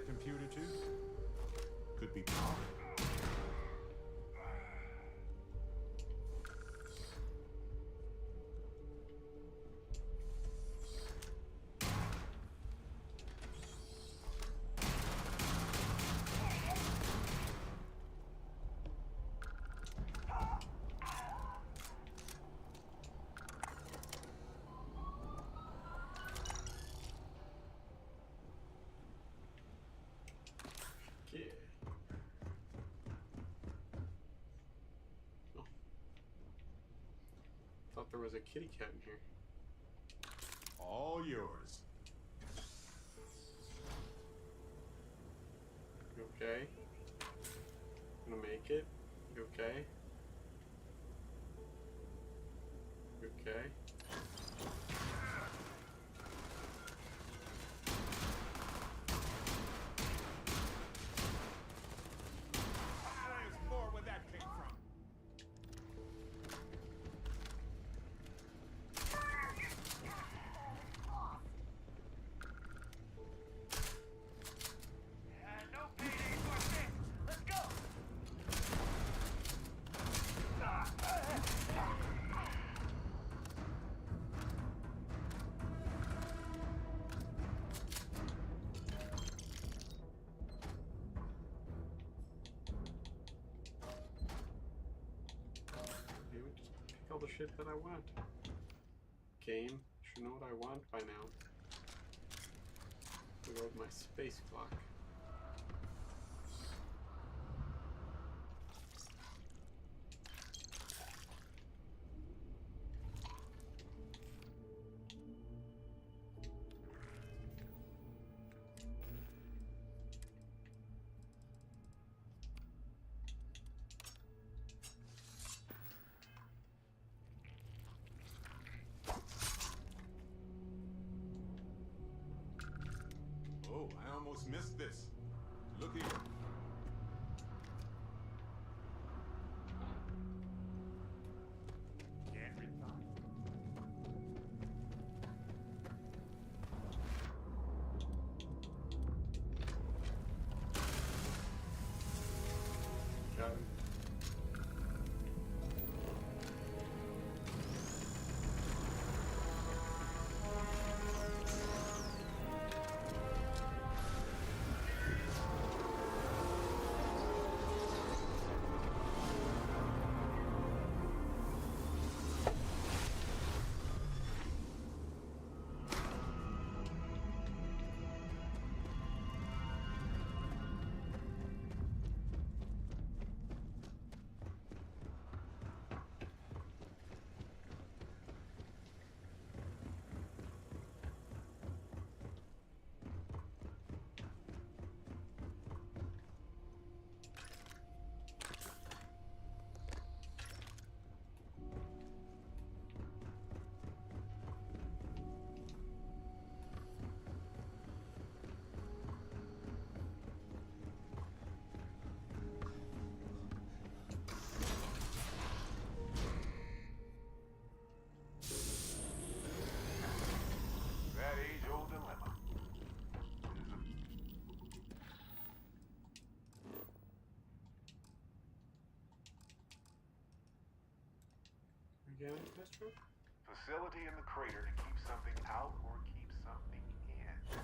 computer too? Could be power. Thought there was a kitty cat in here. All yours. You okay? Gonna make it? You okay? You okay? There's more where that came from. No payday for this. Let's go. Maybe just pick all the shit that I want. Game, should know what I want by now. Reload my space clock. Oh, I almost missed this. Look here. Can't read. Got it. That age-old dilemma. Again, Mr. Facility in the crater to keep something out or keep something in.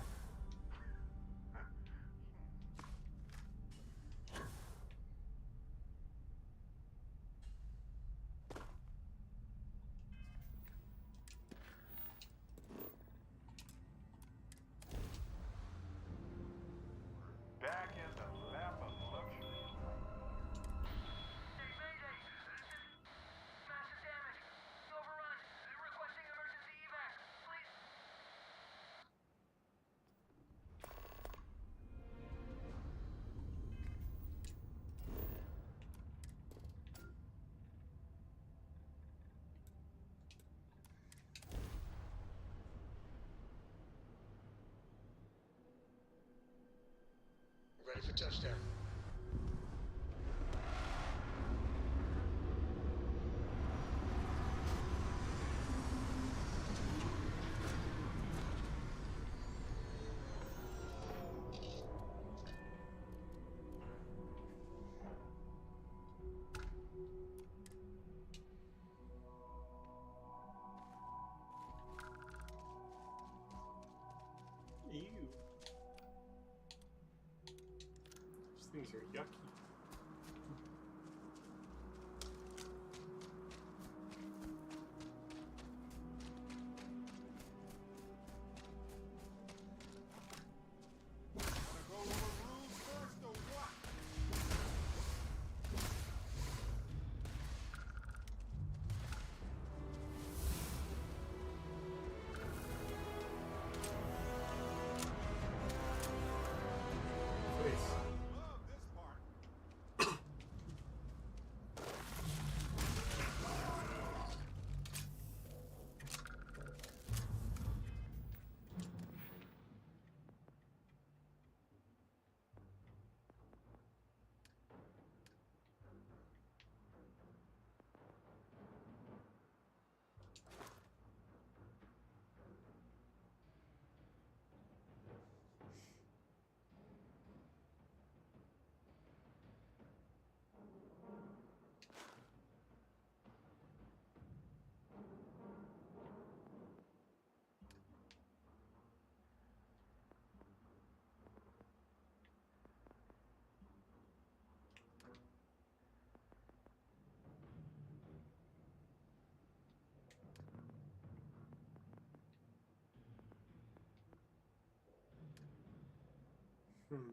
Back in the lap of luxury. Mayday! Massive damage! Overrun! Requesting emergency evac! Please! Ready for touchdown. things are yucky. Wanna go over rules first or what? Face. Love this part. Hmm.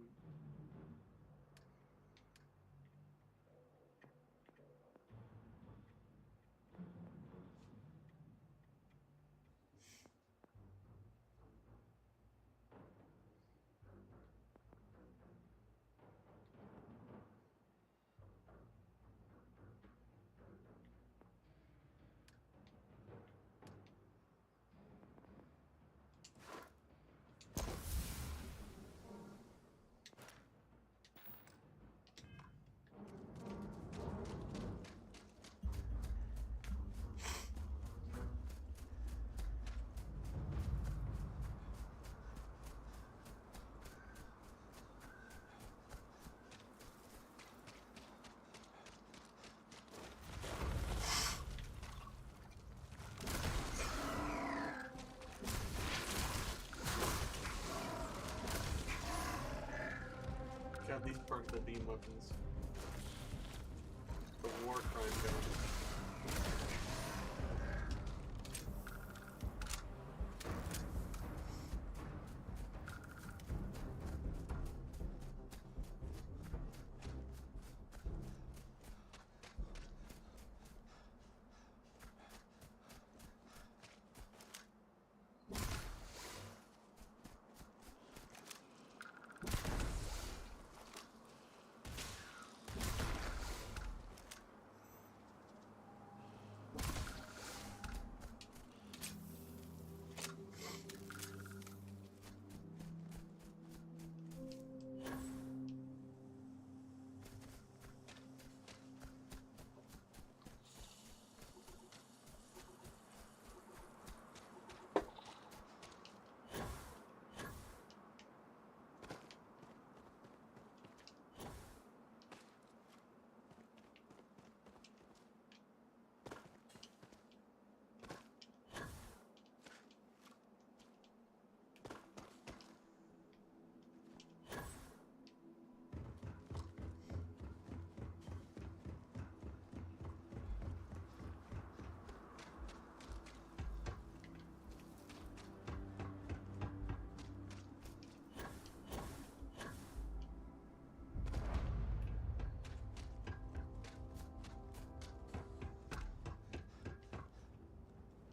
God, these part of the beam weapons. The war crime guns.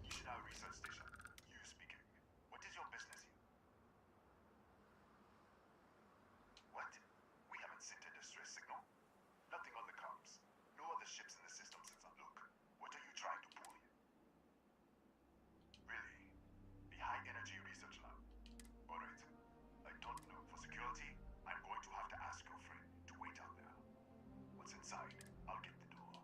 Missionary Research Station. You speaking. What is your business here? What? We haven't sent a distress signal? Nothing on the comms. No other ships in the system since I look. What are you trying to pull here? Really? The High Energy Research Lab. Alright. I don't know. For security, I'm going to have to ask your friend to wait out there. What's inside? I'll get the door.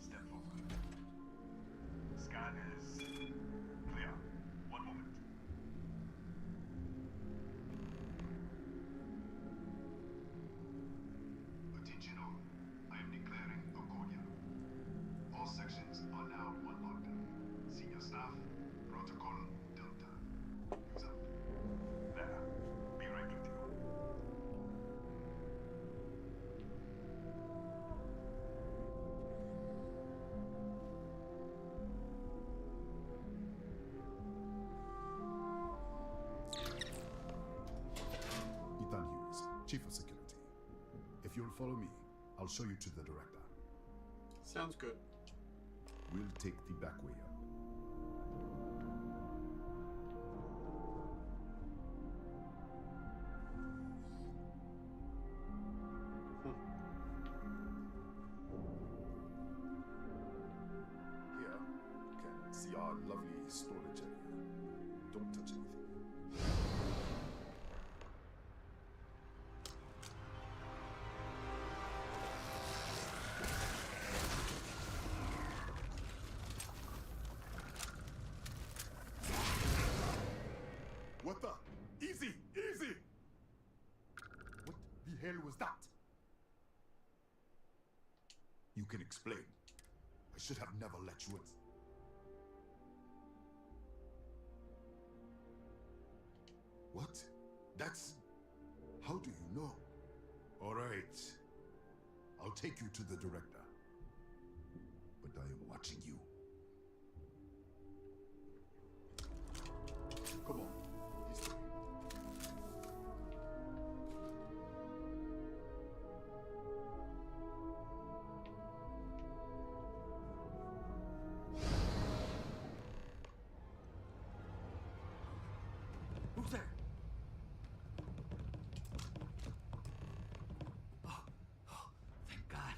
Step forward. Scan is clear. One moment. Attention all. I am declaring Agonia. All sections Chief of Security. If you'll follow me, I'll show you to the director. Sounds good. We'll take the back way up. Here, you can see our lovely storage area. Don't touch anything. What the? Easy! Easy! What the hell was that? You can explain. I should have never let you in. What? That's... How do you know? All right. I'll take you to the director. But I am watching you. Come on. This way. Who's there? Thank God.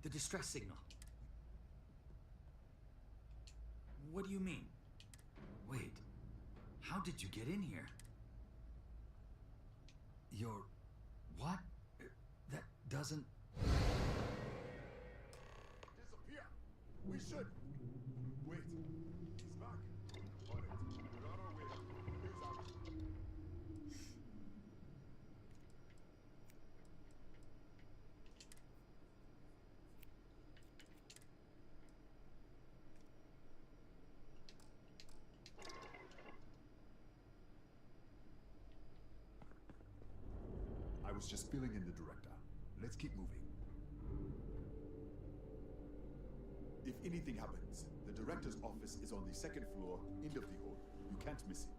The distress signal. What do you mean? Wait. How did you get in here? You're... what? That doesn't... Disappear! We should! Wait. He's back. On it. We're on our way. Here's our... I was just filling in the director. Let's keep moving. If anything happens, the director's office is on the second floor, end of the hall. You can't miss it.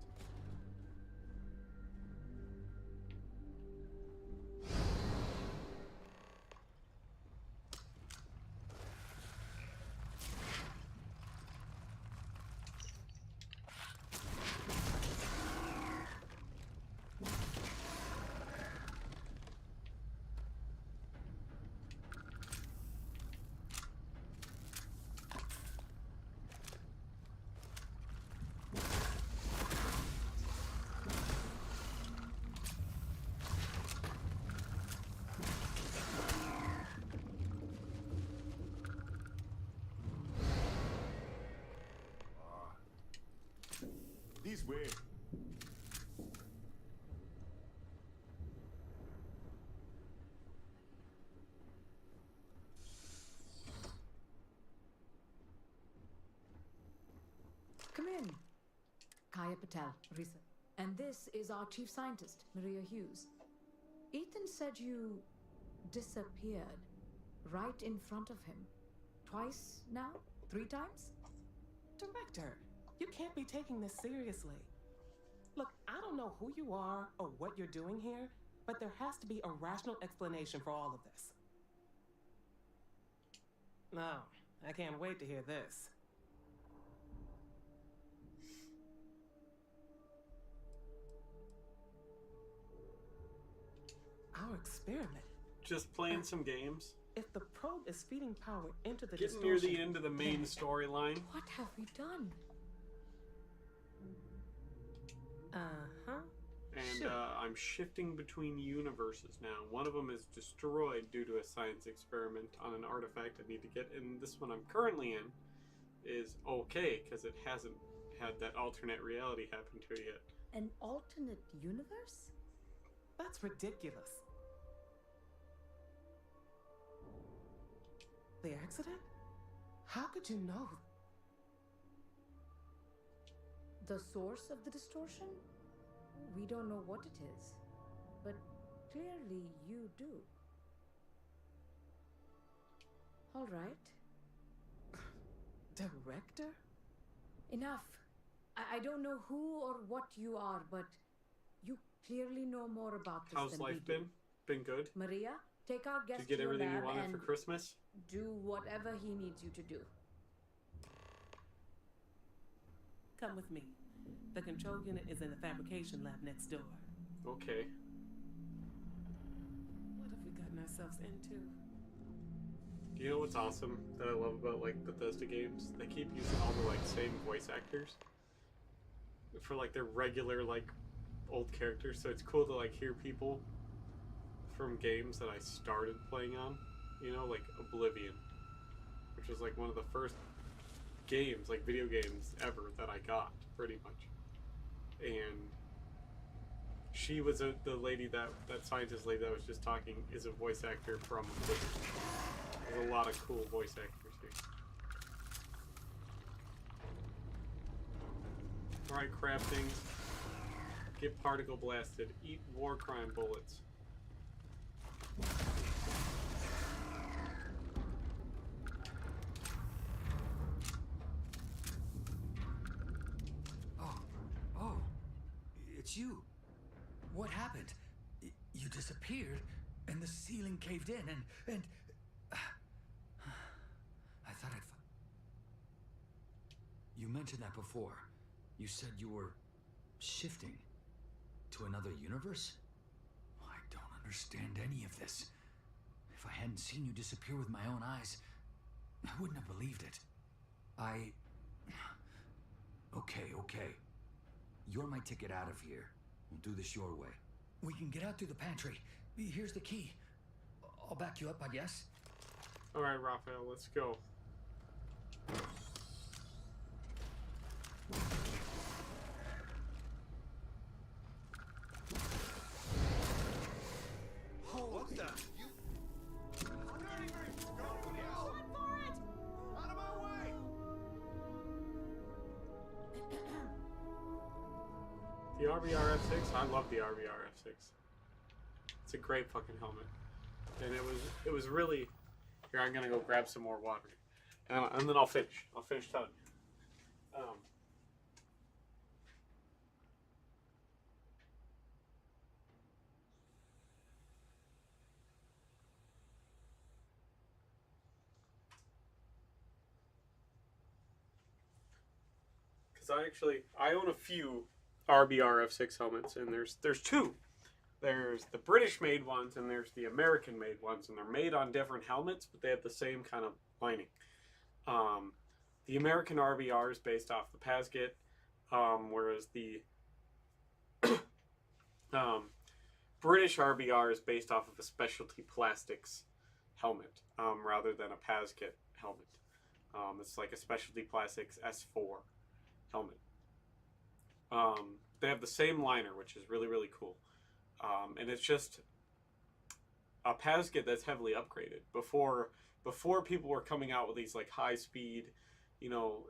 This way. Come in. Kaya Patel, research. And this is our chief scientist, Maria Hughes. Ethan said you disappeared right in front of him. Twice now? 3 times? Director, you can't be taking this seriously. Look, I don't know who you are or what you're doing here, but there has to be a rational explanation for all of this. No, I can't wait to hear this. Our experiment. Just playing some games. If the probe is feeding power into the Getting near the distortion, end of the main storyline. What have we done? Uh-huh. And Sure. I'm shifting between universes now. One of them is destroyed due to a science experiment on an artifact I need to get, and this one I'm currently in is okay because it hasn't had that alternate reality happen to it yet. An alternate universe? That's ridiculous. The accident? How could you know? The source of the distortion? We don't know what it is. But clearly you do. All right. Director? Enough. I don't know who or what you are, but you clearly know more about this How's than life we do. been? been good? Maria, take our guest Did you get to your everything you lab wanted and for Christmas? do whatever he needs you to do. Come with me. The control unit is in the fabrication lab next door. Okay. What have we gotten ourselves into? Do you know what's awesome that I love about like Bethesda games? They keep using all the like same voice actors for like their regular like old characters. So it's cool to like hear people from games that I started playing on. You know, like Oblivion, which was like one of the first games, like video games ever that I got, pretty much. And she was the lady that scientist lady that was just talking is a voice actor from Oblivion. There's a lot of cool voice actors here. Alright, crab things. Get particle blasted. Eat war crime bullets. Oh, it's you. What happened? You disappeared, and the ceiling caved in, and I thought You mentioned that before. You said you were shifting to another universe? I don't understand any of this. If I hadn't seen you disappear with my own eyes, I wouldn't have believed it. Okay. You're my ticket out of here. We'll do this your way. We can get out through the pantry. Here's the key. I'll back you up, I guess. Alright, Raphael, let's go. What the? You... Out of my way! The RBR F6, I love the RBR F6. It's a great fucking helmet. And it was really... Here, I'm gonna go grab some more water. And then I'll finish. I'll finish telling you. Because I own a few RBR F6 helmets, and there's two. There's the British-made ones, and there's the American-made ones, and they're made on different helmets, but they have the same kind of lining. The American RBR is based off the Pasget, whereas the British RBR is based off of a specialty plastics helmet, rather than a Pasget helmet. It's like a specialty plastics S4 helmet. They have the same liner, which is really, really cool. And it's just a Pasget that's heavily upgraded. Before people were coming out with these like high speed,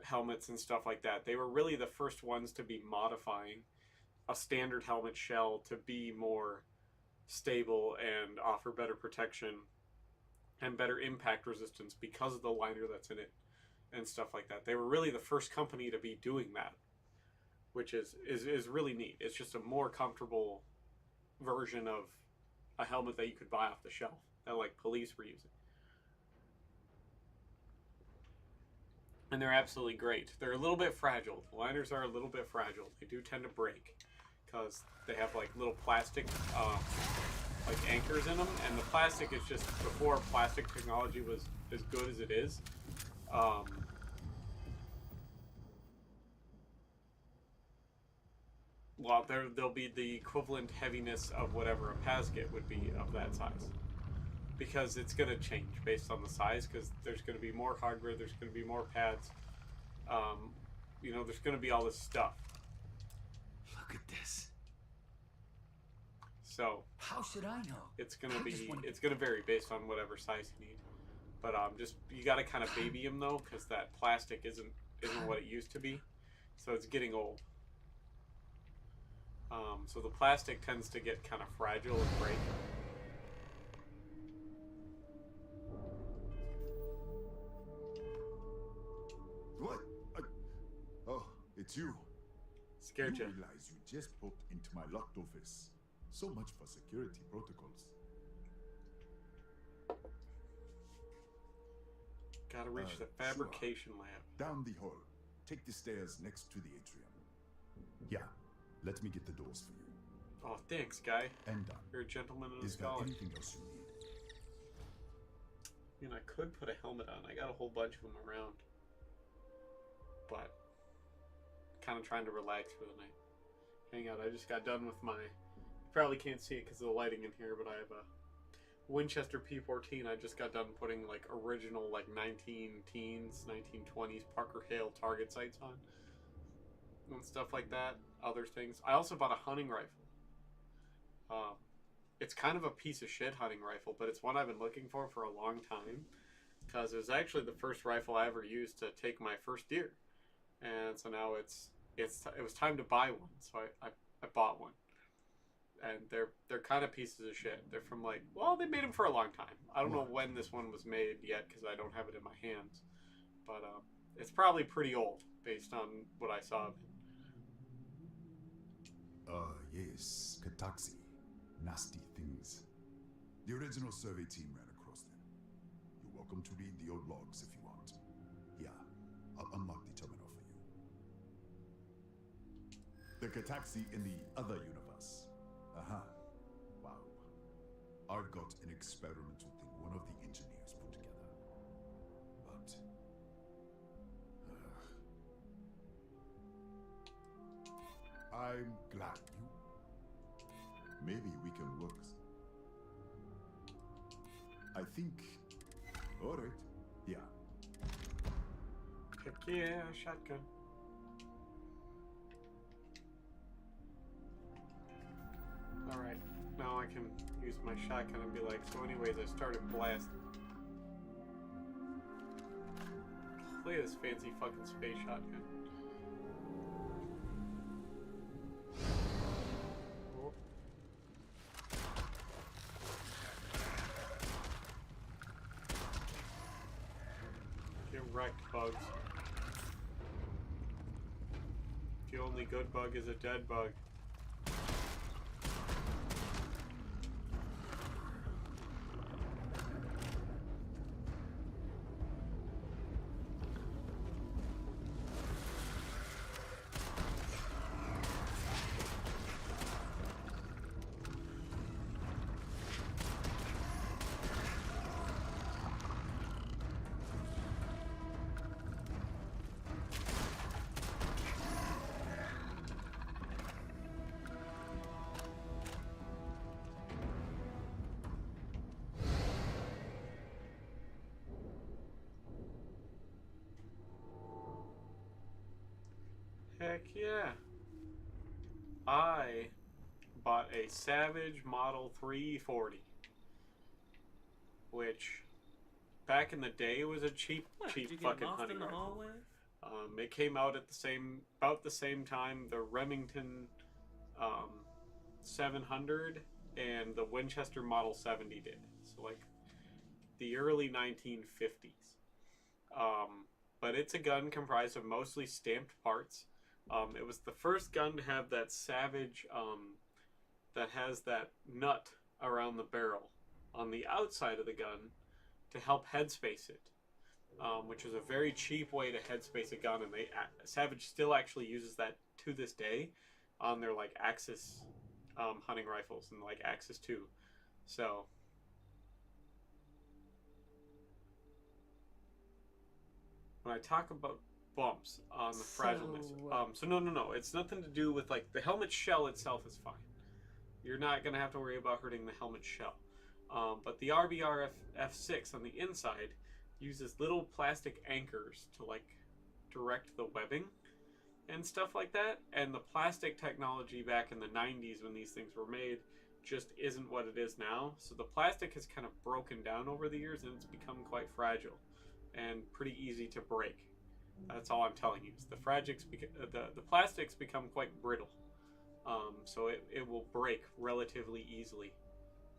helmets and stuff like that, they were really the first ones to be modifying a standard helmet shell to be more stable and offer better protection and better impact resistance because of the liner that's in it and stuff like that. They were really the first company to be doing that, which is really neat. It's just a more comfortable version of a helmet that you could buy off the shelf that like police were using. And they're absolutely great. They're a little bit fragile. The liners are a little bit fragile. They do tend to break because they have like little plastic like anchors in them, and the plastic is just, before plastic technology was as good as it is, well, there'll be the equivalent heaviness of whatever a Pasget would be of that size, because it's going to change based on the size, because there's going to be more hardware, there's going to be more pads, there's going to be all this stuff. Look at this. So how should I know? It's going to vary based on whatever size you need, but you got to kind of baby them though, because that plastic isn't what it used to be, so it's getting old. So the plastic tends to get kind of fragile and break. What? Oh, it's you. Scared you. Realize you just poked into my locked office. So much for security protocols. Gotta reach the fabrication lab. Down the hall. Take the stairs next to the atrium. Yeah, let me get the doors for you. Oh, thanks, guy. And done. You're a gentleman and a Is there scholar. anything else you need? I mean, I could put a helmet on. I got a whole bunch of them around. But, kind of trying to relax for the night. Hang out, I just got done with my... You probably can't see it because of the lighting in here, but I have a Winchester P14. I just got done putting, like, original, like, 1910s, 1920s Parker Hale target sights on. And stuff like that. Other things. I also bought a hunting rifle. It's kind of a piece of shit hunting rifle, but it's one I've been looking for a long time. Because it was actually the first rifle I ever used to take my first deer. And so now it was time to buy one. So I bought one. And they're kind of pieces of shit. They're from like, well, they made them for a long time. I don't know when this one was made yet because I don't have it in my hands. But it's probably pretty old based on what I saw of it. Yes, Kataxi. Nasty things. The original survey team ran across them. You're welcome to read the old logs if you want. Yeah, I'll unlock the terminal for you. The Kataxi in the other universe. Wow. I've got an experimental thing one of the engineers put together. But... I'm glad you... Maybe we can work. I think... Alright. Yeah. Heck yeah, shotgun. Alright, now I can use my shotgun and be like, so anyways, I started blasting. Look at this fancy fucking space shotgun. Oh. Get wrecked, bugs. The only good bug is a dead bug. Heck yeah. I bought a Savage Model 340. Which, back in the day, was a cheap Did you get fucking lost hunting in the rifle. hallway? It came out at about the same time the Remington 700 and the Winchester Model 70 did. So like the early 1950s. But it's a gun comprised of mostly stamped parts. It was the first gun to have that Savage that has that nut around the barrel on the outside of the gun to help headspace it. Which is a very cheap way to headspace a gun, and Savage still actually uses that to this day on their like Axis hunting rifles and like Axis 2. So when I talk about bumps on the fragileness, so no, it's nothing to do with like the helmet shell itself is fine. You're not gonna have to worry about hurting the helmet shell, but the RBR F6 on the inside uses little plastic anchors to like direct the webbing and stuff like that, and the plastic technology back in the 90s when these things were made just isn't what it is now. So the plastic has kind of broken down over the years and it's become quite fragile and pretty easy to break. That's all I'm telling you. Is the plastics become quite brittle, so it will break relatively easily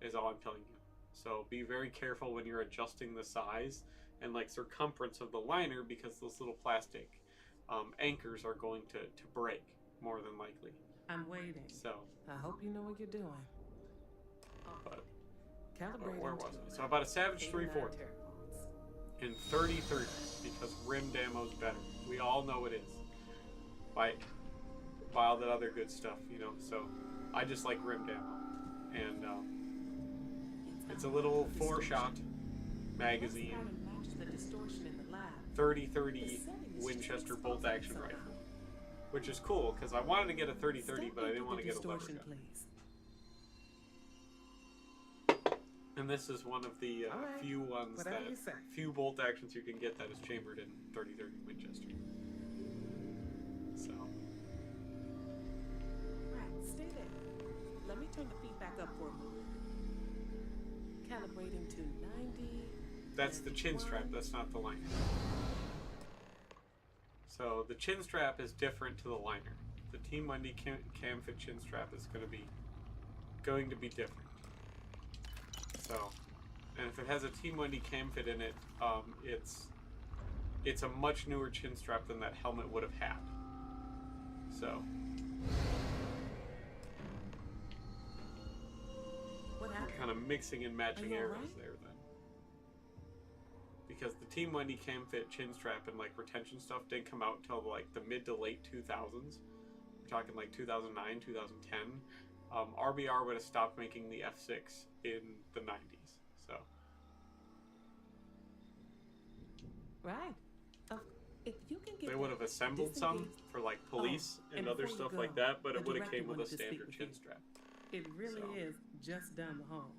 is all I'm telling you. So be very careful when you're adjusting the size and like circumference of the liner, because those little plastic anchors are going to break more than likely. I'm waiting. So I hope you know what you're doing. but Calibrating where was to I? So about a Savage 89 340 teravolts. in 3030 because rimmed ammo's better. We all know it is. By all that other good stuff, you know. So I just like rimmed ammo, and it's a little 4-shot magazine, Matches the distortion in the lab. 3030 Winchester bolt action rifle, which is cool because I wanted to get a 3030, but I didn't want to get a lever gun. Please. And this is one of the Alright, few ones whatever that you say. few bolt actions you can get that is chambered in 3030 Winchester. So Right, stay there. Let me turn the feedback up for a moment. Calibrating to 90. that's the chin strap. That's not the liner. So the chin strap is different to the liner. The Team Wendy cam fit chin strap is going to be different. So, and if it has a Team Wendy cam fit in it, it's a much newer chin strap than that helmet would have had. So, What happened? kind of mixing and matching Are you arrows alright? there then. Because the Team Wendy cam fit chin strap and like retention stuff didn't come out until like the mid to late 2000s. We're talking like 2009, 2010. RBR would have stopped making the F6 in the 90s. So Right. If you can get they would have assembled some for like police and and other before you stuff go, like that, but the it would have director came with a wanted to speak standard with chin you. strap. It really So. is just down the hall.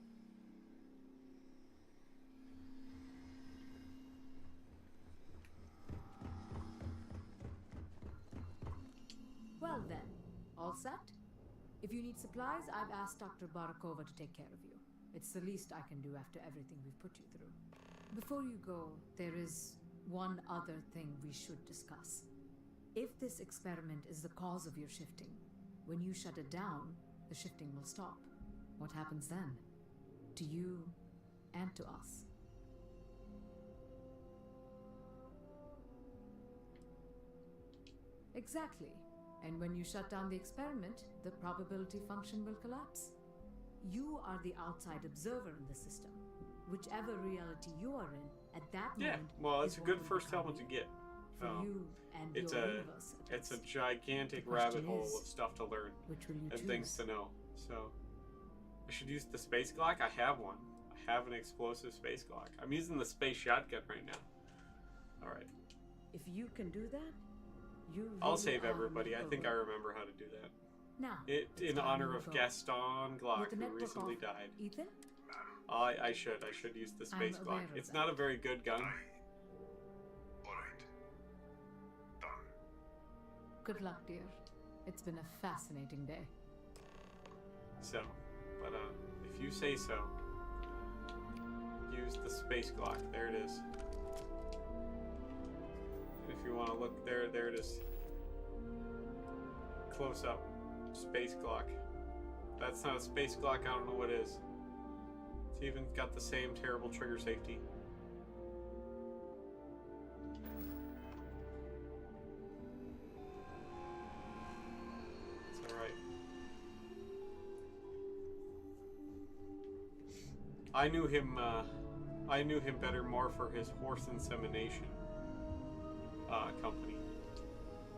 Well then, all set? If you need supplies, I've asked Dr. Barakova to take care of you. It's the least I can do after everything we've put you through. Before you go, there is one other thing we should discuss. If this experiment is the cause of your shifting, when you shut it down, the shifting will stop. What happens then? To you and to us. Exactly. And when you shut down the experiment, the probability function will collapse. You are the outside observer in the system. Whichever reality you are in, at that Yeah, moment. well, it's is a what good will first become helmet to get. for you and It's your a universe. at it's a least. gigantic The question rabbit hole is, of stuff to learn Which will you and choose? things to know. So I should use the space Glock. I have one. I have an explosive space Glock. I'm using the space shotgun right now. All right, If you can do that, you. I'll really save are everybody. I a think I hero. remember how to do that. Now, It it's in time honor you of go. Gaston Glock, With the who network recently off, died. Ethan? I should use the space I'm Glock. aware of It's that. not a very good gun. Alright. Done. Good luck, dear. It's been a fascinating day. So, but if you say so, use the space Glock. There it is. And if you want to look there it is. Close up, space Glock. That's not a space Glock. I don't know what it is. It's even got the same terrible trigger safety. It's all right. I knew him better more for his horse insemination company,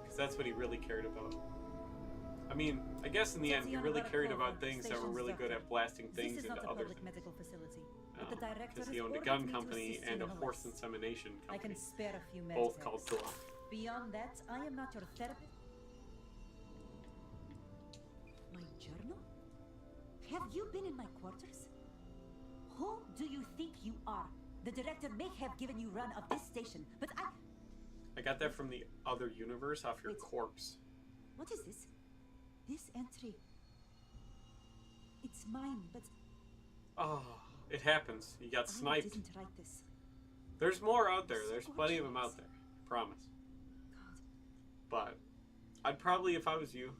because that's what he really cared about. I mean, I guess in the end, he really cared about things that were really good at blasting things This is into not a other public things. medical facility, but the director Because has he owned a ordered gun me to company assist you and a horse nonetheless. insemination I can company, spare a few minutes. both called Glove. Beyond that, I am not your therapist. My journal? Have you been in my quarters? Who do you think you are? The director may have given you run of this station, but I got that from the other universe off your Wait. corpse. What is this? This entry. It's mine, but Oh, it happens. You got I sniped. didn't write this. There's more out there. So There's plenty of them gorgeous. out there. Promise. God. But I'd probably, if I was you,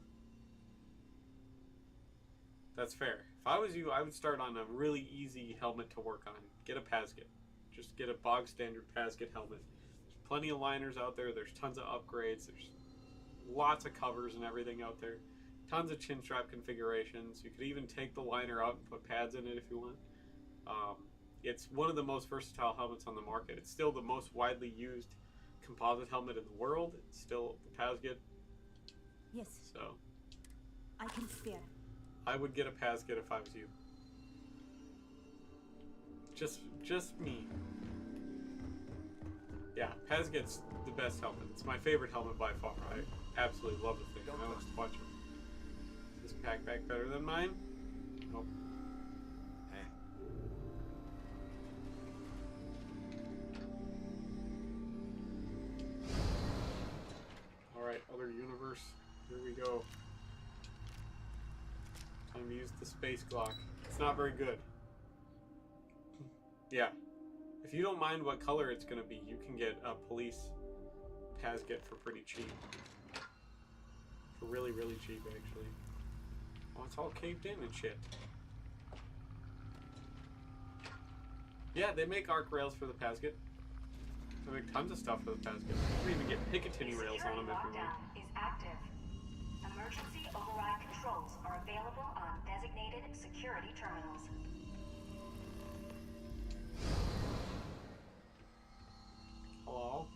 that's fair. If I was you, I would start on a really easy helmet to work on. Get a Pasget. Just get a bog standard Pasget helmet. There's plenty of liners out there. There's tons of upgrades. There's lots of covers and everything out there. Tons of chin strap configurations. You could even take the liner out and put pads in it if you want. It's one of the most versatile helmets on the market. It's still the most widely used composite helmet in the world. It's still the Pasget. Yes, So I can spare. I would get a Pasget if I was you. Just me. Yeah, Pasget's the best helmet. It's my favorite helmet by far. I absolutely love the thing. I just watch it. Is this packback better than mine? Nope. Hey. Alright, other universe. Here we go. Time to use the space Glock. It's not very good. Yeah. If you don't mind what color it's going to be, you can get a police Pasget for pretty cheap. For really, really cheap, actually. Oh, it's all caved in and shit. Yeah, they make arc rails for the Pasget. They make tons of stuff for the Pasget. You can even get Picatinny rails on them if you want. Lockdown is active. Emergency override controls are available on designated security terminals. Hello?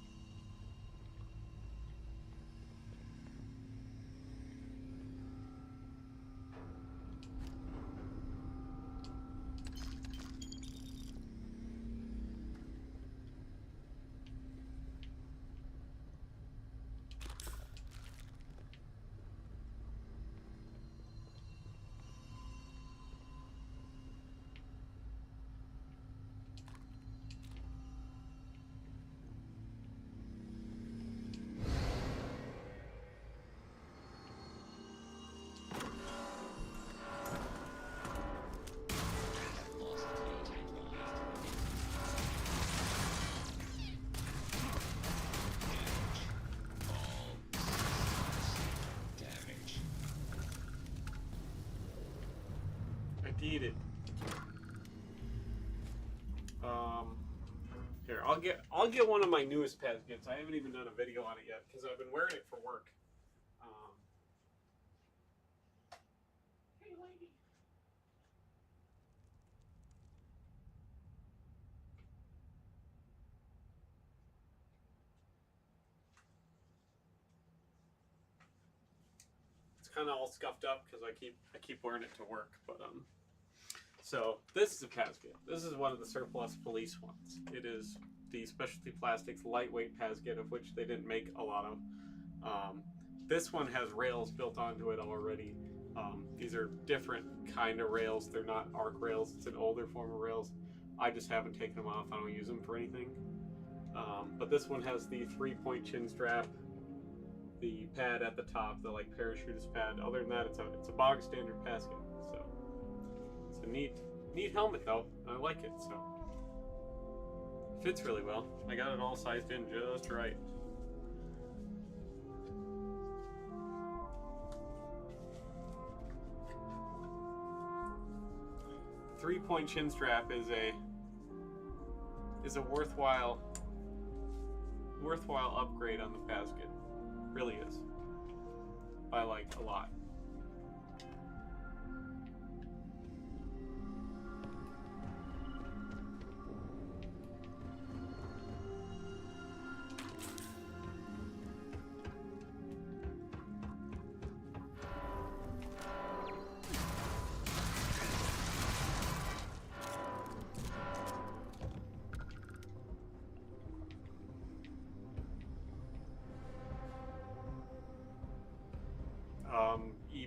Eat it. Here, I'll get one of my newest Pasgets. I haven't even done a video on it yet because I've been wearing it for work. Hey, lady. It's kind of all scuffed up because I keep wearing it to work, but So this is a Pasget. This is one of the surplus police ones. It is the Specialty Plastics lightweight Pasget, of which they didn't make a lot of. This one has rails built onto it already. These are different kind of rails. They're not arc rails. It's an older form of rails. I just haven't taken them off. I don't use them for anything. But this one has the 3-point chin strap, the pad at the top, the like parachutist pad. Other than that, it's a bog standard Pasget. So it's a neat helmet though. I like it. So fits really well. I got it all sized in just right. The 3-point chin strap is a worthwhile upgrade on the Pasget. Really is. I like a lot.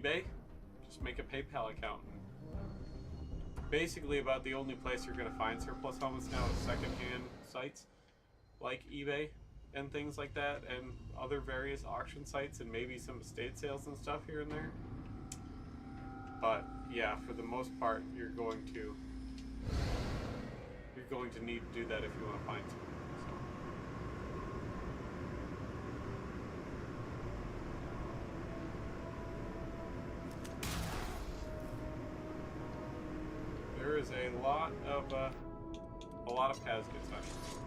eBay, just make a PayPal account. Basically about the only place you're going to find surplus helmets now is secondhand sites like eBay and things like that, and other various auction sites, and maybe some estate sales and stuff here and there. But yeah, for the most part, you're going to need to do that if you want to find something. There is a lot of Pasgets on here.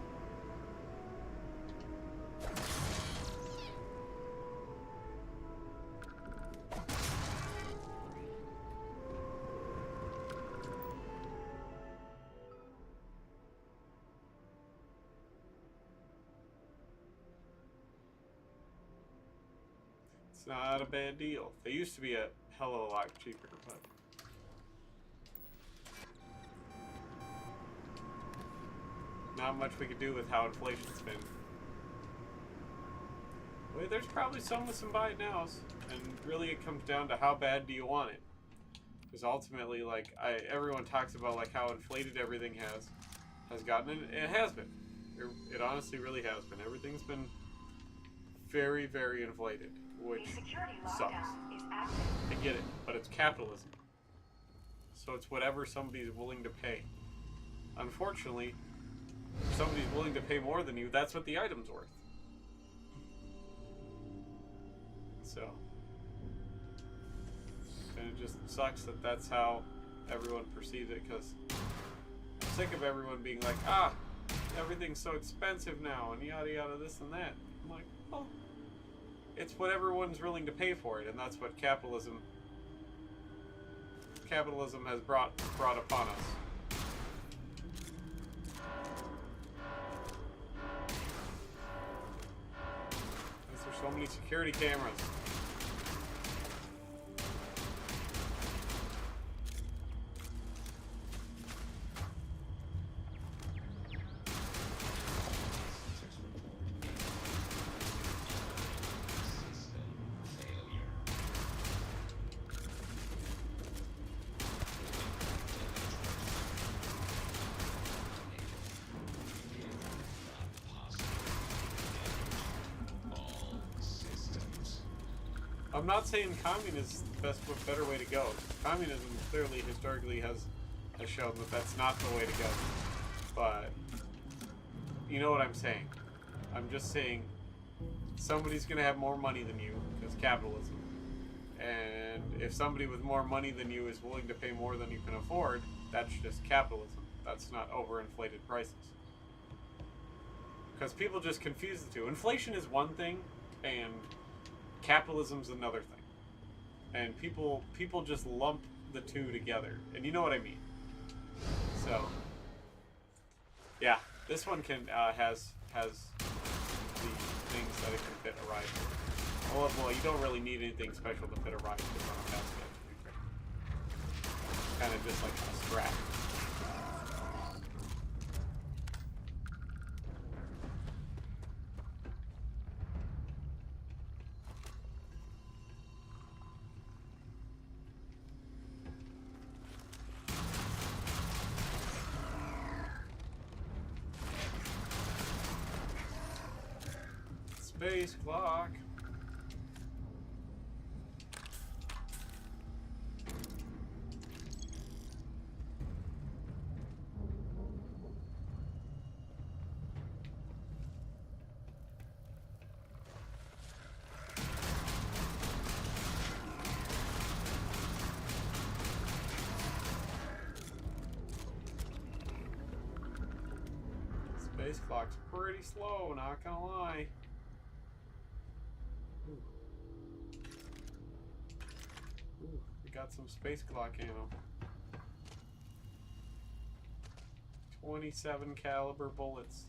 It's not a bad deal. They used to be a hell of a lot cheaper, but not much we could do with how inflation's been. Wait, there's probably some with some buy it nows, and really it comes down to how bad do you want it. Because ultimately, like, everyone talks about like how inflated everything has gotten, and it has been. It honestly really has been. Everything's been very, very inflated, which The security sucks. lockdown is active. I get it, but it's capitalism. So it's whatever somebody's willing to pay. Unfortunately, if somebody's willing to pay more than you, that's what the item's worth. So, and it just sucks that that's how everyone perceives it, because I'm sick of everyone being like, everything's so expensive now, and yada yada, this and that. I'm like, well, it's what everyone's willing to pay for it, and that's what capitalism has brought upon us. There's so many security cameras. I'm not saying communism is the better way to go. Communism clearly, historically, has shown that that's not the way to go. But you know what I'm saying. I'm just saying somebody's going to have more money than you, because capitalism. And if somebody with more money than you is willing to pay more than you can afford, that's just capitalism. That's not overinflated prices. Because people just confuse the two. Inflation is one thing, and capitalism's another thing. And people just lump the two together. And you know what I mean. So, yeah, this one can has the things that it can fit a ride with. Well, you don't really need anything special to fit a ride with on a basket, to be fair. Kind of just like a strap. Space clock. Space clock's pretty slow, not gonna lie. Ooh, we got some space clock ammo. 27 caliber bullets.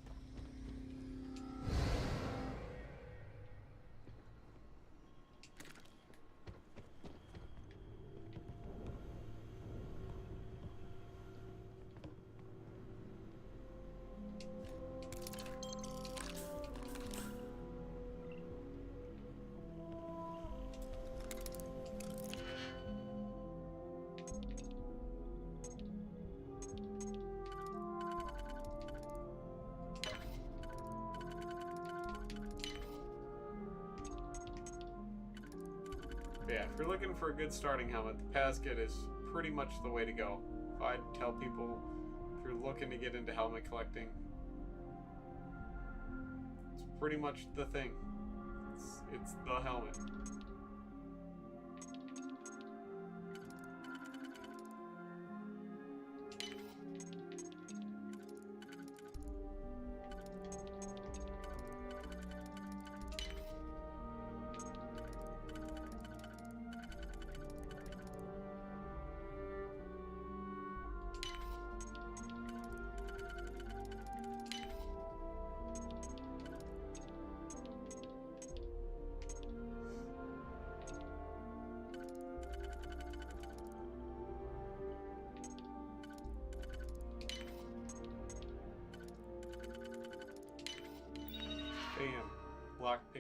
Yeah, if you're looking for a good starting helmet, the Pasket is pretty much the way to go. If I'd tell people, if you're looking to get into helmet collecting, it's pretty much the thing. It's the helmet.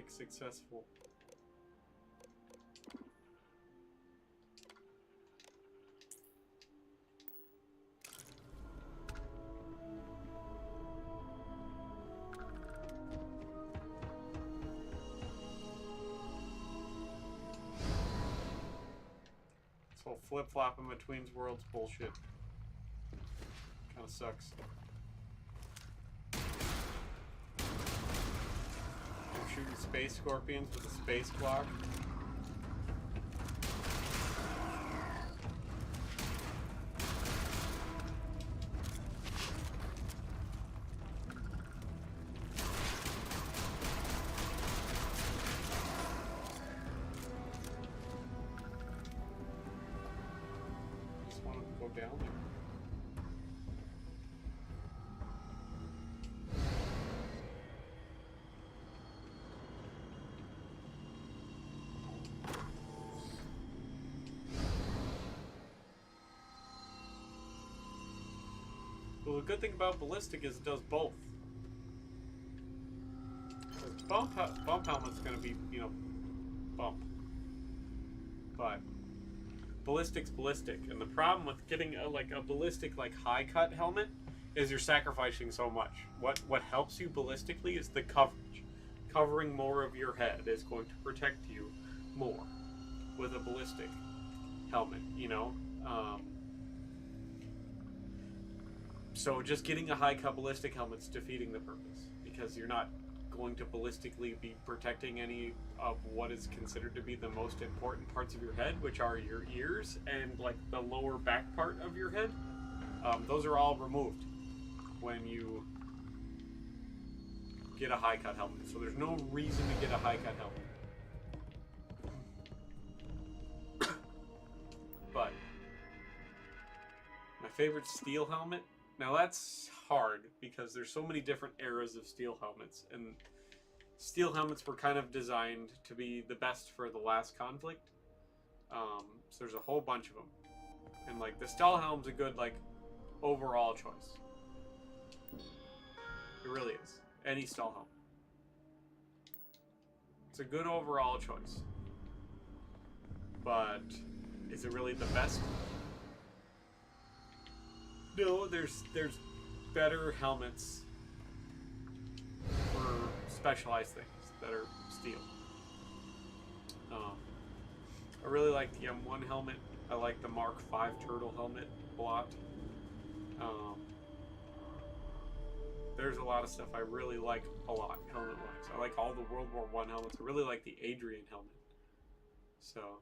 successful. This whole flip-flopping between worlds bullshit. Kinda sucks. I'm shooting space scorpions with a space block. Just want to go down there. Well, the good thing about ballistic is it does both. Bump helmet's gonna be, you know, bump. But ballistic's ballistic, and the problem with getting a ballistic high cut helmet is you're sacrificing so much. What helps you ballistically is the coverage. Covering more of your head is going to protect you more with a ballistic helmet, you know. So just getting a high cut ballistic helmet's defeating the purpose, because you're not going to ballistically be protecting any of what is considered to be the most important parts of your head, which are your ears and like the lower back part of your head. Those are all removed when you get a high cut helmet. So there's no reason to get a high cut helmet. But my favorite steel helmet. Now that's hard because there's so many different eras of steel helmets, and steel helmets were kind of designed to be the best for the last conflict. So there's a whole bunch of them, and like the Stahlhelm's a good overall choice. It really is. Any Stahlhelm. It's a good overall choice. But is it really the best? No, there's better helmets for specialized things that are steel. I really like the M1 helmet. I like the Mark V turtle helmet a lot. There's a lot of stuff I really like a lot helmet-wise. I like all the World War I helmets. I really like the Adrian helmet. So,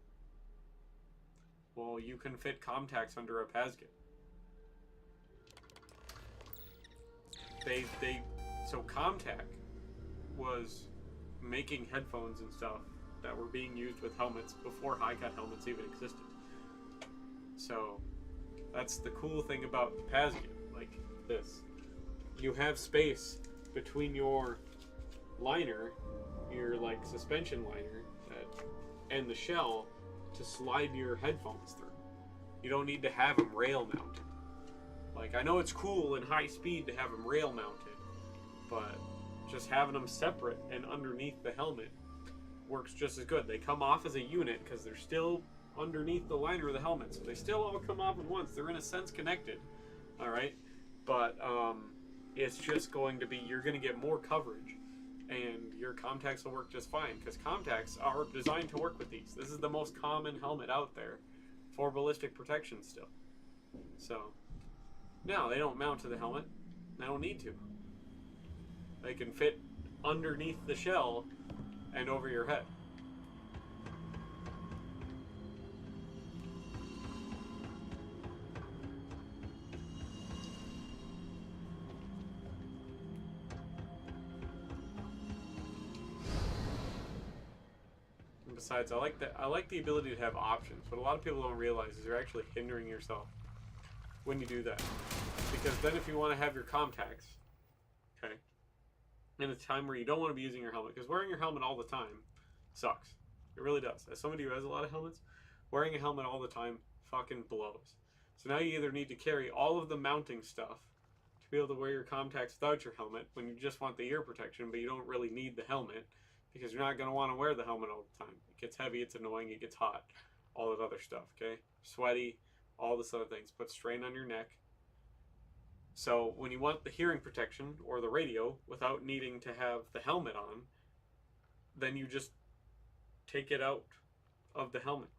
well, you can fit Comtacs under a Pazkit. So Comtac was making headphones and stuff that were being used with helmets before high-cut helmets even existed. So that's the cool thing about the Pazkit, like this. You have space between your liner, your suspension liner, and the shell to slide your headphones through. You don't need to have them rail mounted. I know it's cool in high speed to have them rail mounted, but just having them separate and underneath the helmet works just as good. They come off as a unit because they're still underneath the liner of the helmet, so they still all come off at once. They're in a sense connected, all right? But it's just going to be, you're going to get more coverage, and your Comtacs will work just fine, because Comtacs are designed to work with these. This is the most common helmet out there for ballistic protection still. So, no, they don't mount to the helmet. They don't need to. They can fit underneath the shell and over your head. And besides, I like the ability to have options. What a lot of people don't realize is you're actually hindering yourself when you do that. Because then if you want to have your Comtacs, okay, in a time where you don't want to be using your helmet, because wearing your helmet all the time sucks. It really does. As somebody who has a lot of helmets, wearing a helmet all the time fucking blows. So now you either need to carry all of the mounting stuff to be able to wear your Comtacs without your helmet when you just want the ear protection, but you don't really need the helmet, because you're not going to want to wear the helmet all the time. It gets heavy, it's annoying, it gets hot, all that other stuff, okay? Sweaty, all this other things. Put strain on your neck. So when you want the hearing protection or the radio without needing to have the helmet on, then you just take it out of the helmet.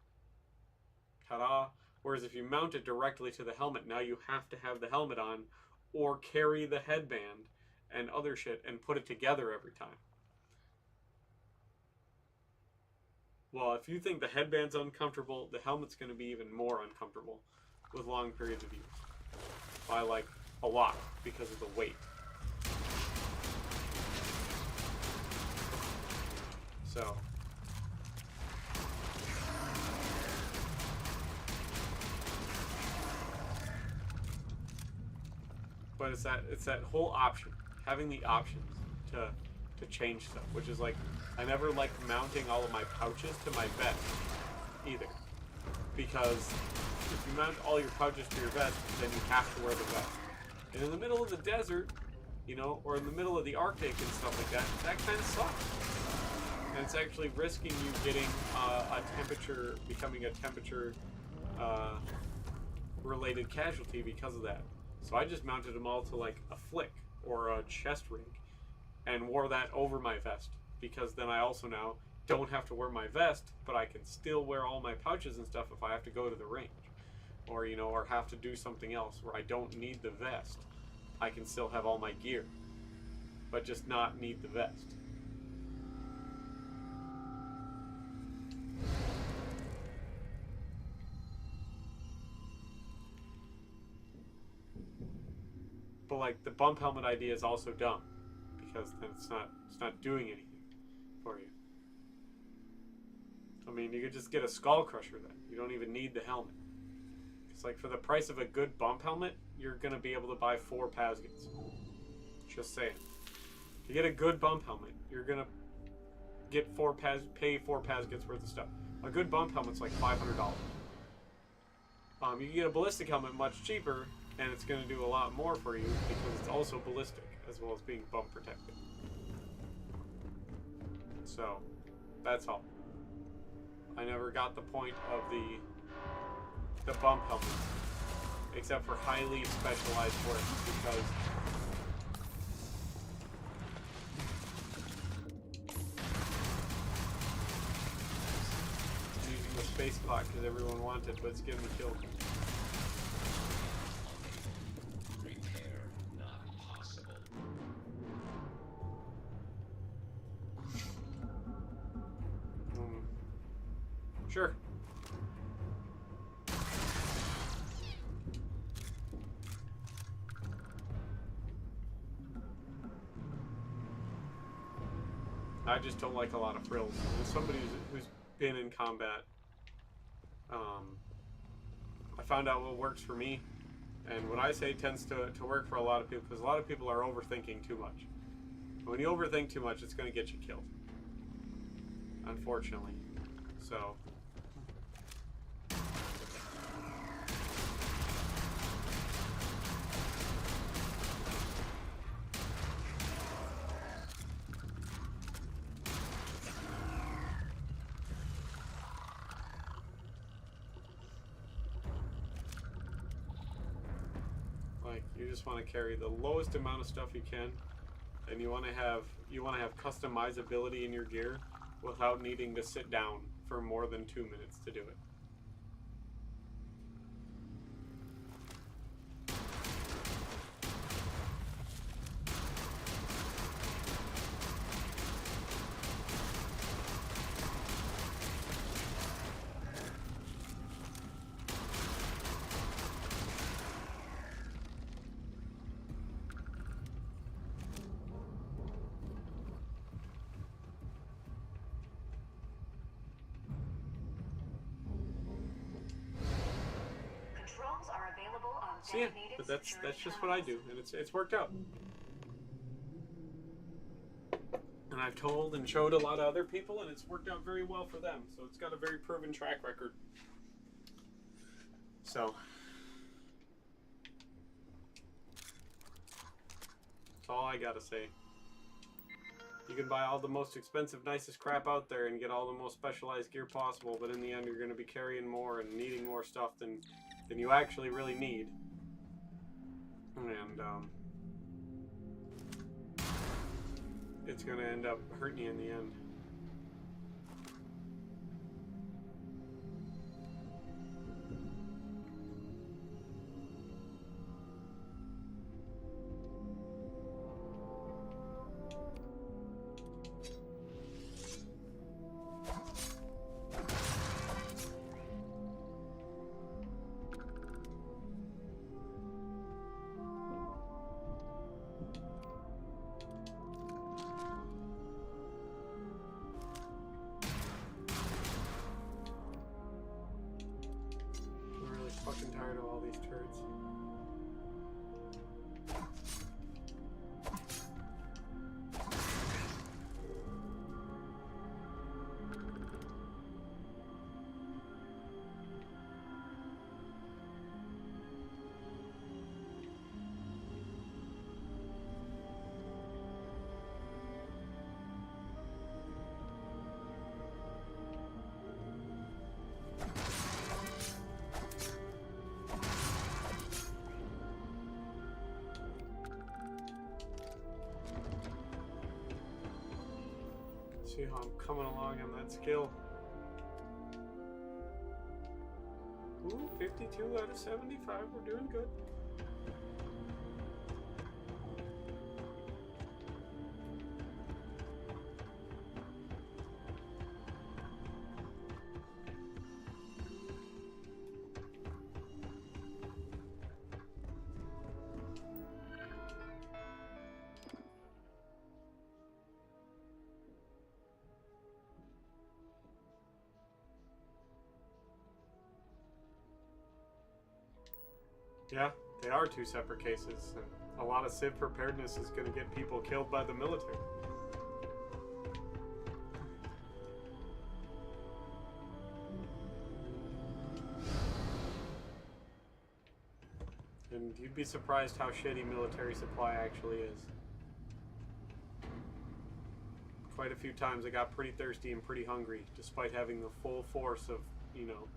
Ta-da! Whereas if you mount it directly to the helmet, now you have to have the helmet on or carry the headband and other shit and put it together every time. Well, if you think the headband's uncomfortable, the helmet's going to be even more uncomfortable with long periods of use. By like a lot because of the weight. So but it's that whole option, having the options to change stuff, which is like, I never like mounting all of my pouches to my vest either, because if you mount all your pouches to your vest, then you have to wear the vest. And in the middle of the desert, you know, or in the middle of the Arctic and stuff like that, that kind of sucks. And it's actually risking you getting becoming a temperature related casualty because of that. So I just mounted them all to like a flick or a chest rig and wore that over my vest, because then I also now don't have to wear my vest, but I can still wear all my pouches and stuff if I have to go to the range, or you know, or have to do something else where I don't need the vest. I can still have all my gear, but just not need the vest. But like the bump helmet idea is also dumb, because then it's not doing anything for you. I mean, you could just get a skull crusher then. You don't even need the helmet. It's like, for the price of a good bump helmet, you're gonna be able to buy 4 Pasgets. Just saying. If you get a good bump helmet, you're gonna get pay 4 Pasgets worth of stuff. A good bump helmet's like $500. You can get a ballistic helmet much cheaper, and it's going to do a lot more for you because it's also ballistic as well as being bump protected. So, that's all. I never got the point of the bump helmet, except for highly specialized work, because using the space clock because everyone wanted, but it's getting me killed. Sure. I just don't like a lot of frills. As somebody who's been in combat, I found out what works for me, and what I say tends to work for a lot of people, because a lot of people are overthinking too much. When you overthink too much, it's going to get you killed, unfortunately. So you just want to carry the lowest amount of stuff you can, and you want to have customizability in your gear without needing to sit down for more than 2 minutes to do it. So yeah, but that's just what I do, and it's worked out. And I've told and showed a lot of other people, and it's worked out very well for them. So it's got a very proven track record. So that's all I gotta say. You can buy all the most expensive, nicest crap out there and get all the most specialized gear possible, but in the end you're going to be carrying more and needing more stuff than you actually really need. And it's going to end up hurting you in the end. Fucking tired of all these turds. See how I'm coming along on that skill. Ooh, 52 out of 75. We're doing good. Yeah, they are two separate cases. A lot of Civ preparedness is going to get people killed by the military. And you'd be surprised how shitty military supply actually is. Quite a few times I got pretty thirsty and pretty hungry, despite having the full force of, you know,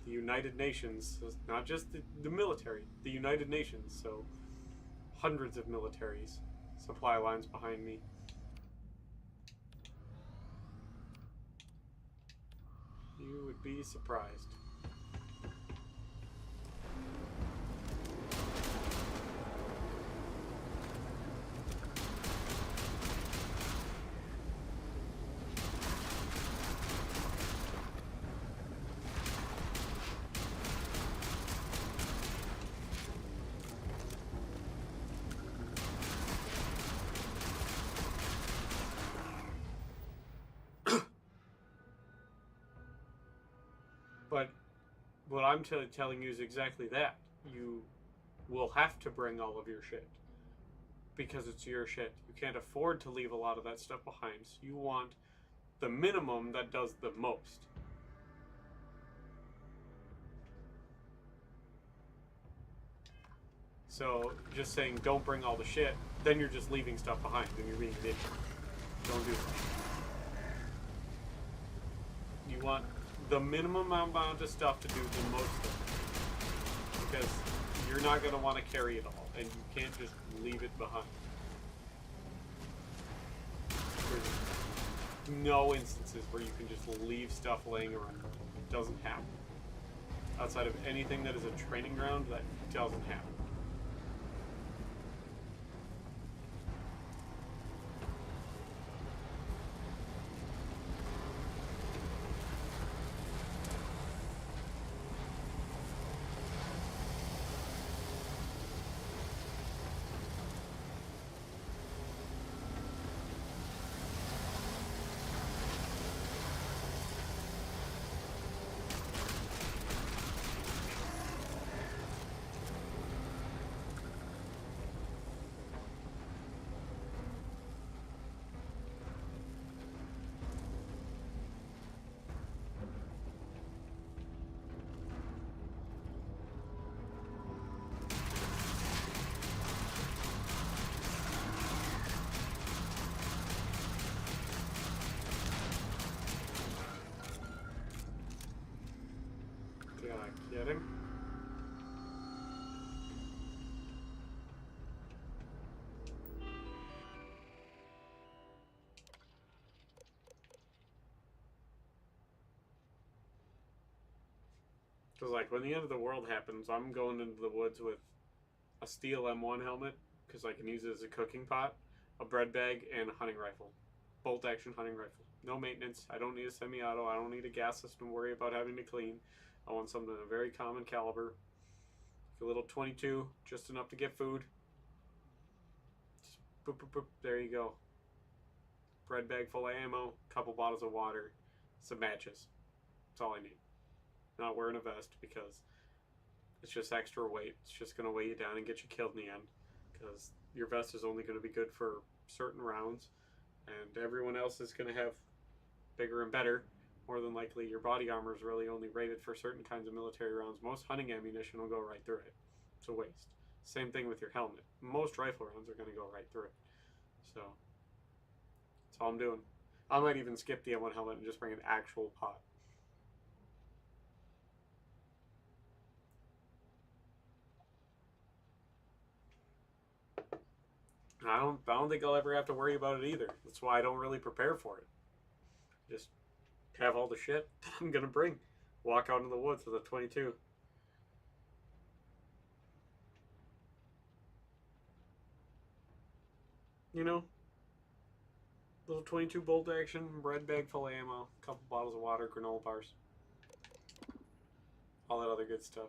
the United Nations, not just the military, the United Nations, so hundreds of militaries, supply lines behind me. You would be surprised. But what I'm telling you is exactly that. You will have to bring all of your shit. Because it's your shit. You can't afford to leave a lot of that stuff behind. So you want the minimum that does the most. So just saying don't bring all the shit, then you're just leaving stuff behind and you're being an idiot. Don't do that. You want the minimum amount of stuff to do the most of it. Because you're not going to want to carry it all, and you can't just leave it behind. There's no instances where you can just leave stuff laying around. It doesn't happen. Outside of anything that is a training ground, that doesn't happen. Because, like, when the end of the world happens, I'm going into the woods with a steel M1 helmet, because I can use it as a cooking pot, a bread bag, and a hunting rifle. Bolt-action hunting rifle. No maintenance. I don't need a semi-auto. I don't need a gas system to worry about having to clean. I want something of a very common caliber. A little 22, just enough to get food. Just boop, boop, boop. There you go. Bread bag full of ammo, couple bottles of water, some matches. That's all I need. Not wearing a vest because it's just extra weight. It's just going to weigh you down and get you killed in the end. Because your vest is only going to be good for certain rounds. And everyone else is going to have bigger and better. More than likely, your body armor is really only rated for certain kinds of military rounds. Most hunting ammunition will go right through it. It's a waste. Same thing with your helmet. Most rifle rounds are going to go right through it. So, that's all I'm doing. I might even skip the M1 helmet and just bring an actual pot. I don't think I'll ever have to worry about it either. That's why I don't really prepare for it. Just have all the shit that I'm gonna bring. Walk out in the woods with a 22. You know, little 22 bolt action, bread bag full of ammo, couple bottles of water, granola bars, all that other good stuff.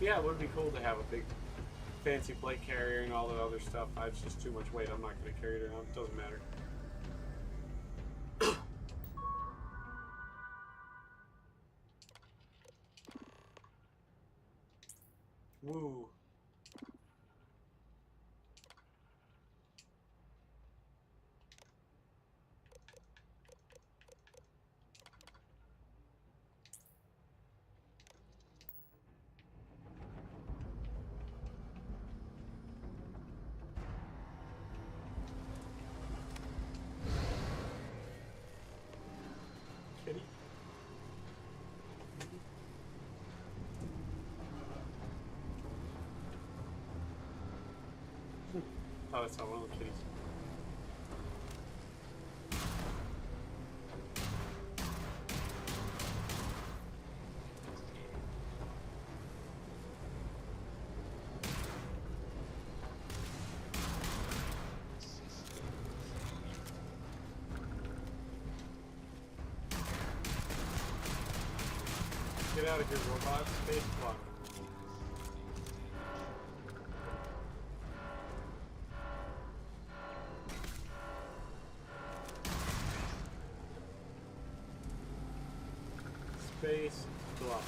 Yeah, it would be cool to have a big fancy plate carrier and all that other stuff. It's just too much weight. I'm not going to carry it around. It doesn't matter. Woo. Kitty? Oh, that's not one of the kitties. Get out of here, robot. Space block. Space block.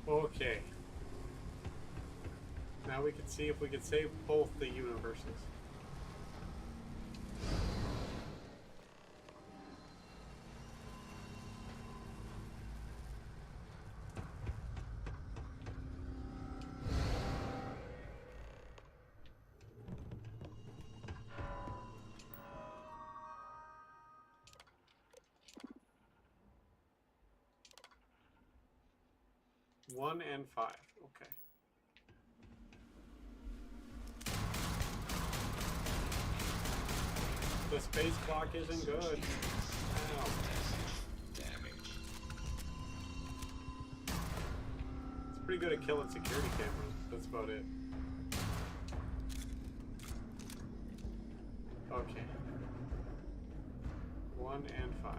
Okay. Now we can see if we can save both the universes. One and 5. Okay. The space clock isn't good. pretty good at killing security cameras. That's about it. Okay. 1 and 5.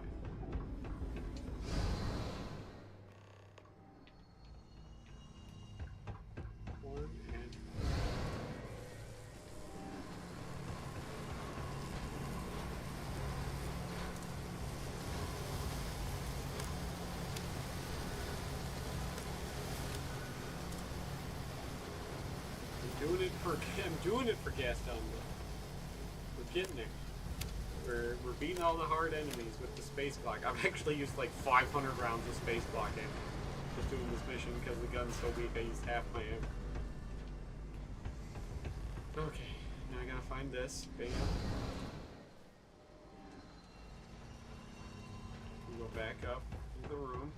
I'm doing it for Gaston. We're getting there. We're beating all the hard enemies with the space clock. I've actually used like 500 rounds of space clock ammo just doing this mission because the gun's so weak I used half my ammo. Okay, now I gotta find this. Bam. We go back up into the room.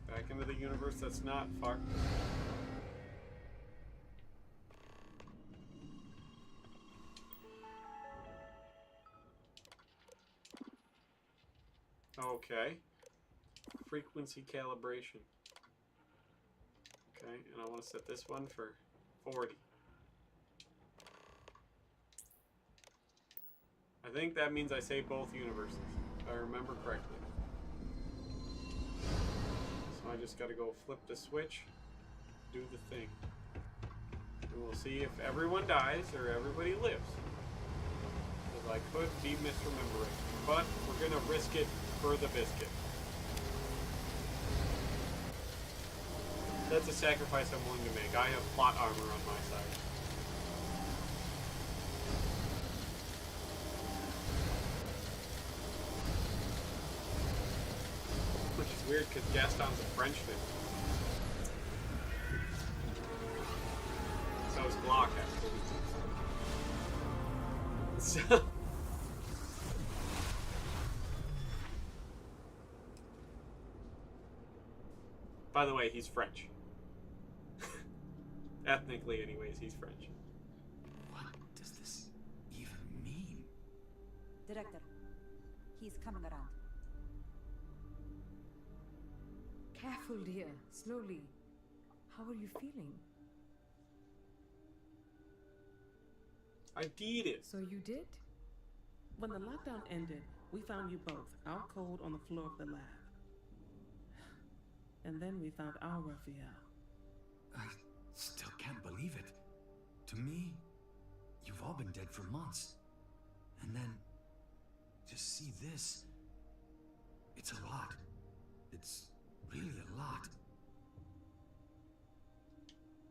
Back into the universe that's not far. Okay. Frequency calibration. Okay, and I want to set this one for 40. I think that means I save both universes, if I remember correctly. So I just gotta go flip the switch, do the thing. And we'll see if everyone dies or everybody lives. Because I could be misremembering. But we're gonna risk it for the biscuit. That's a sacrifice I'm willing to make. I have plot armor on my side. Which is weird because Gaston's a Frenchman. So is Glock, actually. So... By the way, he's French. Ethnically, anyways, he's French. What does this even mean? Director, he's coming around. Careful, dear. Slowly. How are you feeling? I did it. So you did? When the lockdown ended, we found you both out cold on the floor of the lab. And then we found our Raphael. I still can't believe it. To me, you've all been dead for months. And then, just see this. It's a lot. It's really a lot.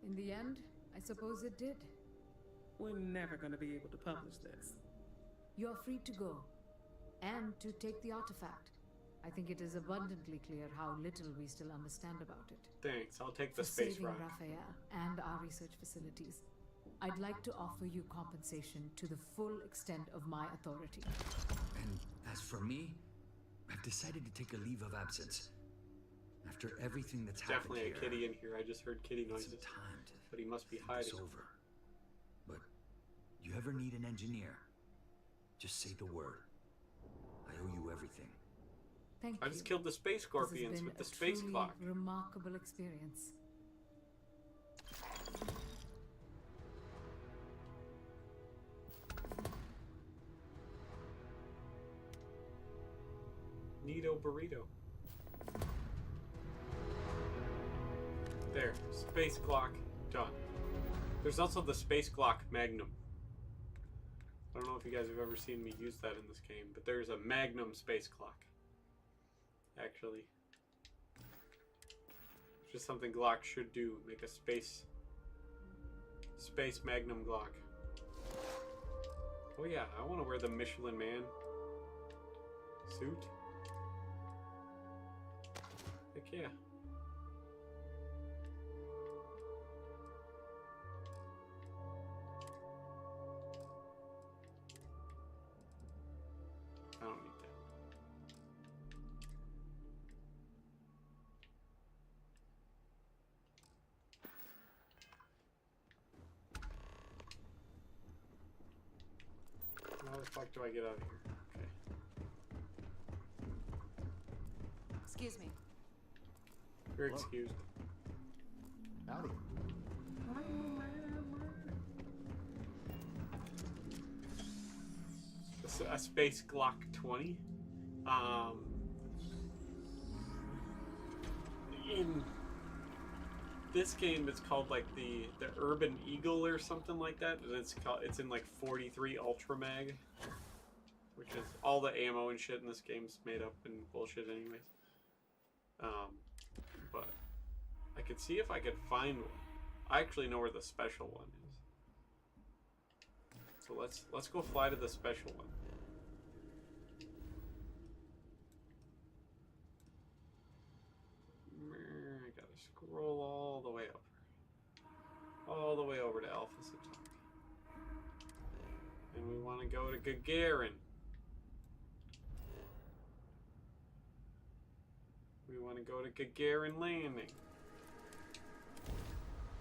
In the end, I suppose it did. We're never going to be able to publish this. You're free to go. And to take the artifact. I think it is abundantly clear how little we still understand about it. Thanks, I'll take the For space saving rock. Raphael and our research facilities, I'd like to offer you compensation to the full extent of my authority. And as for me, I've decided to take a leave of absence. After everything that's Definitely happened a kitty in here. I just heard kitty noises. it's time to But he must be think hiding. this over. But you ever need an engineer, just say the word. I owe you everything. Thank I you. just killed the space scorpions with the space clock. Remarkable experience. Neato burrito. There, space clock done. There's also the space clock Magnum. I don't know if you guys have ever seen me use that in this game, but there's a Magnum space clock. Actually, it's just something Glock should do. Make a space Magnum Glock. Oh yeah, I want to wear the Michelin Man suit. Heck yeah. I don't need that. How the fuck do I get out of here? Okay. Excuse me. You're excused. Howdy. A Space Glock 20. In this game, it's called like the Urban Eagle or something like that, and it's in like 43 Ultra Mag, which is all the ammo and shit in this game's made up and bullshit, anyways. But I could see if I could find one. I actually know where the special one is. So let's go fly to the special one. I gotta scroll all the way over. All the way over to Alpha Centauri. And we want to go to Gagarin. We want to go to Gagarin Landing.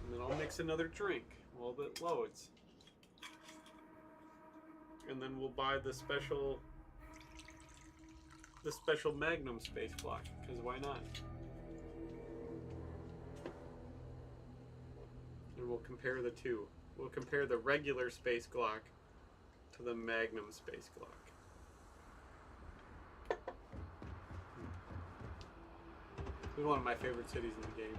And then I'll mix another drink while it loads. And then we'll buy the special Magnum space block, because why not? And we'll compare the two. We'll compare the regular space Glock to the Magnum space Glock. This is one of my favorite cities in the game.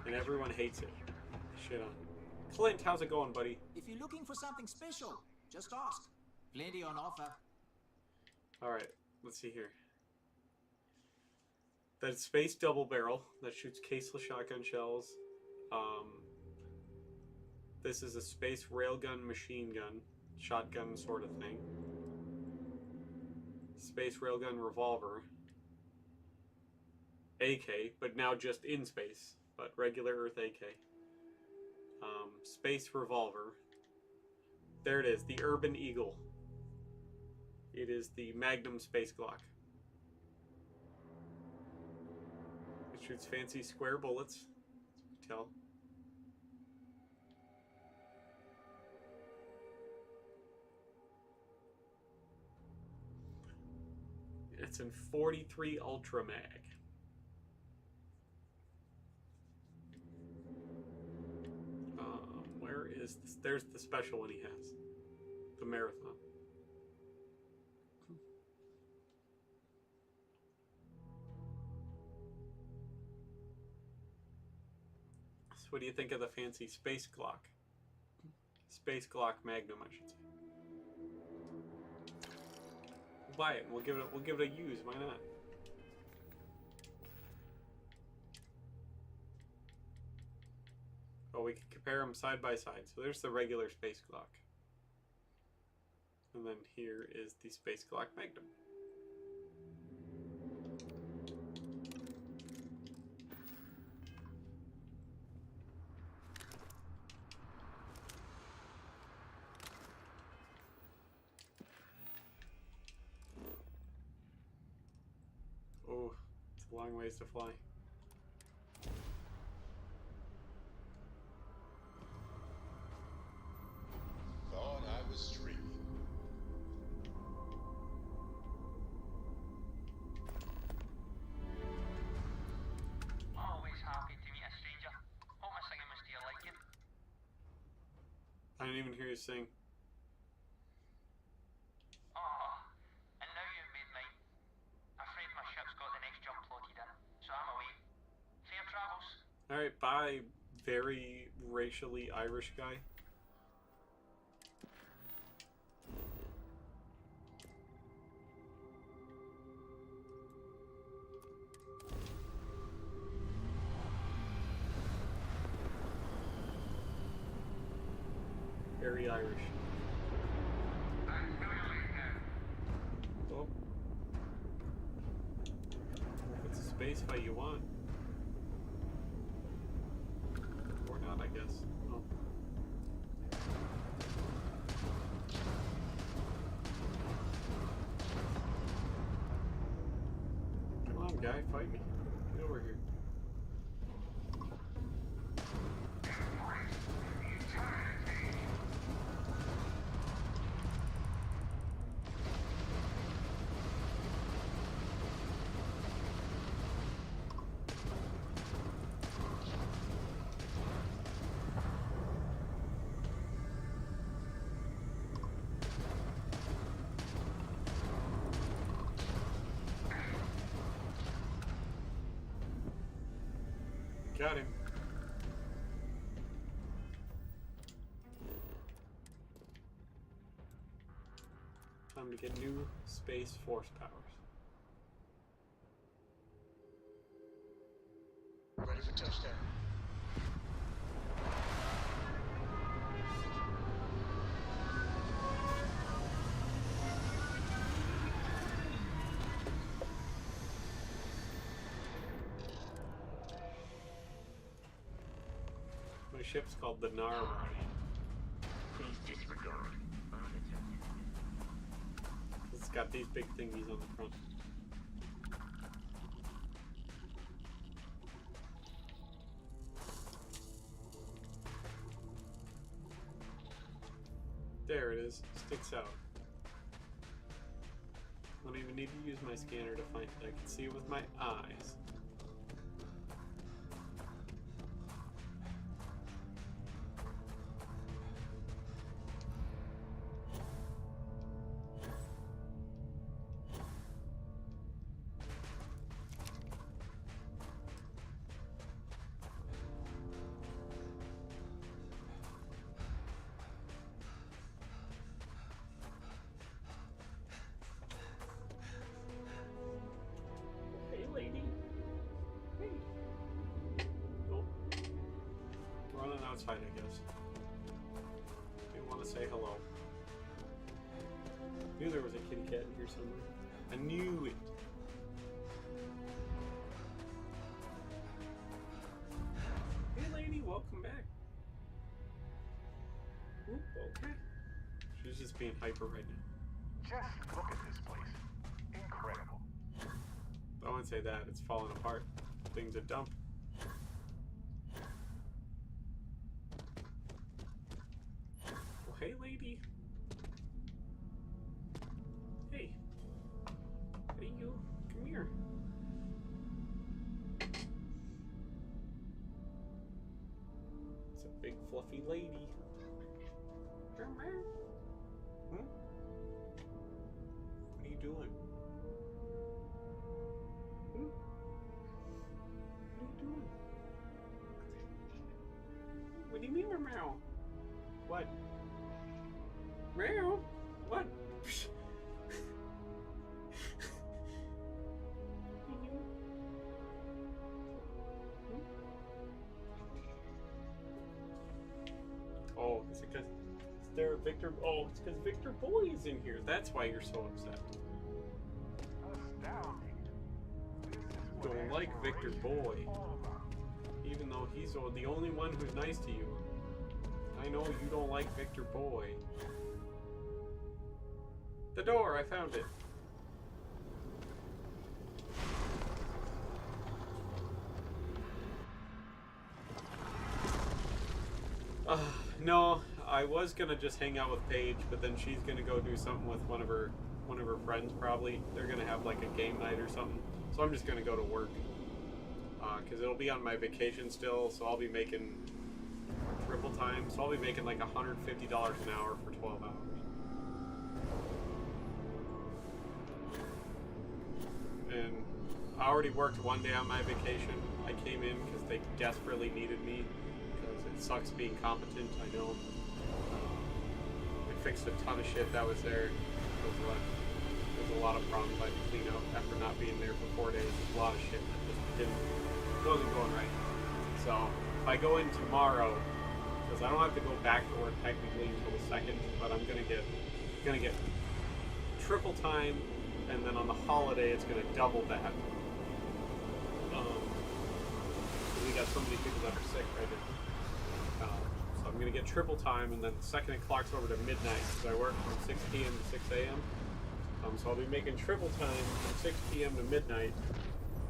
And everyone hates it. Shit on it. Clint, how's it going, buddy? If you're looking for something special, just ask. Plenty on offer. Alright, let's see here. That space double barrel that shoots caseless shotgun shells. This is a space railgun machine gun, shotgun sort of thing. Space railgun revolver. AK, but now just in space, but regular Earth AK. Space revolver. There it is, the Urban Eagle. It is the Magnum Space Glock. It shoots fancy square bullets, as you can tell. It's in 43 Ultra Mag. Where is this? There's the special one he has. The Marathon. So what do you think of the fancy Space Glock? Space Glock Magnum, I should say. We'll buy it and we'll give it a use, why not? Oh, we can compare them side by side. So there's the regular Space Glock. And then here is the Space Glock Magnum. Oh, it's a long ways to fly. Thought I was dreaming. Always happy to meet a stranger. Hope my singing was to your liking. I didn't even hear you sing. Oh, and now you've made mine. Afraid my ship's got the next jump loaded in, so I'm away. Fair travels. Alright, bye, very racially Irish guy. Very Irish. Oh. If it's a space fight you want. Or not, I guess. Oh. Come on, guy, fight me. Get over here. Got him. Time to get new space force powers. Ready for touchdown. My ship's called the Narwhal. Please disregard all attempted. It's got these big thingies on the front. There it is. Sticks out. I don't even need to use my scanner to find it. I can see it with my eyes. Hey, lady. Hey. Oh. We're running outside, I guess. Do you want to say hello? Knew there was a kitty cat in here somewhere. I knew it. Hey, lady, welcome back. Oop, okay. She's just being hyper right now. Just look at this place. Incredible. I wouldn't say that. It's falling apart. Things are dumb. Oh, hey, lady. Hey. Hey, you. Come here. It's a big, fluffy lady. Hmm? What are you doing? Hmm? What are you doing? What do you mean, meow? What? Meow? What? Oh, is it because there Victor? Oh, it's because Victor Boy is in here. That's why you're so upset. Astounding. You don't like Victor Boy, even though he's the only one who's nice to you. I know you don't like Victor Boy. The door, I found it. No, I was gonna just hang out with Paige, but then she's gonna go do something with one of her friends probably. They're gonna have like a game night or something. So I'm just gonna go to work. Cause it'll be on my vacation still, so I'll be making triple time. So I'll be making like $150 an hour for 12 hours. And I already worked one day on my vacation. I came in because they desperately needed me. It sucks being competent, I know. I fixed a ton of shit that was there. There's a lot of problems I had to clean up after not being there for 4 days. There's a lot of shit that just wasn't going right. So if I go in tomorrow, because I don't have to go back to work technically until the 2nd, but I'm gonna get triple time, and then on the holiday it's gonna double that. We got so many people that are sick right now. So I'm going to get triple time, and then the second it clocks over to midnight, because I work from 6 p.m. to 6 a.m. So I'll be making triple time from 6 p.m. to midnight,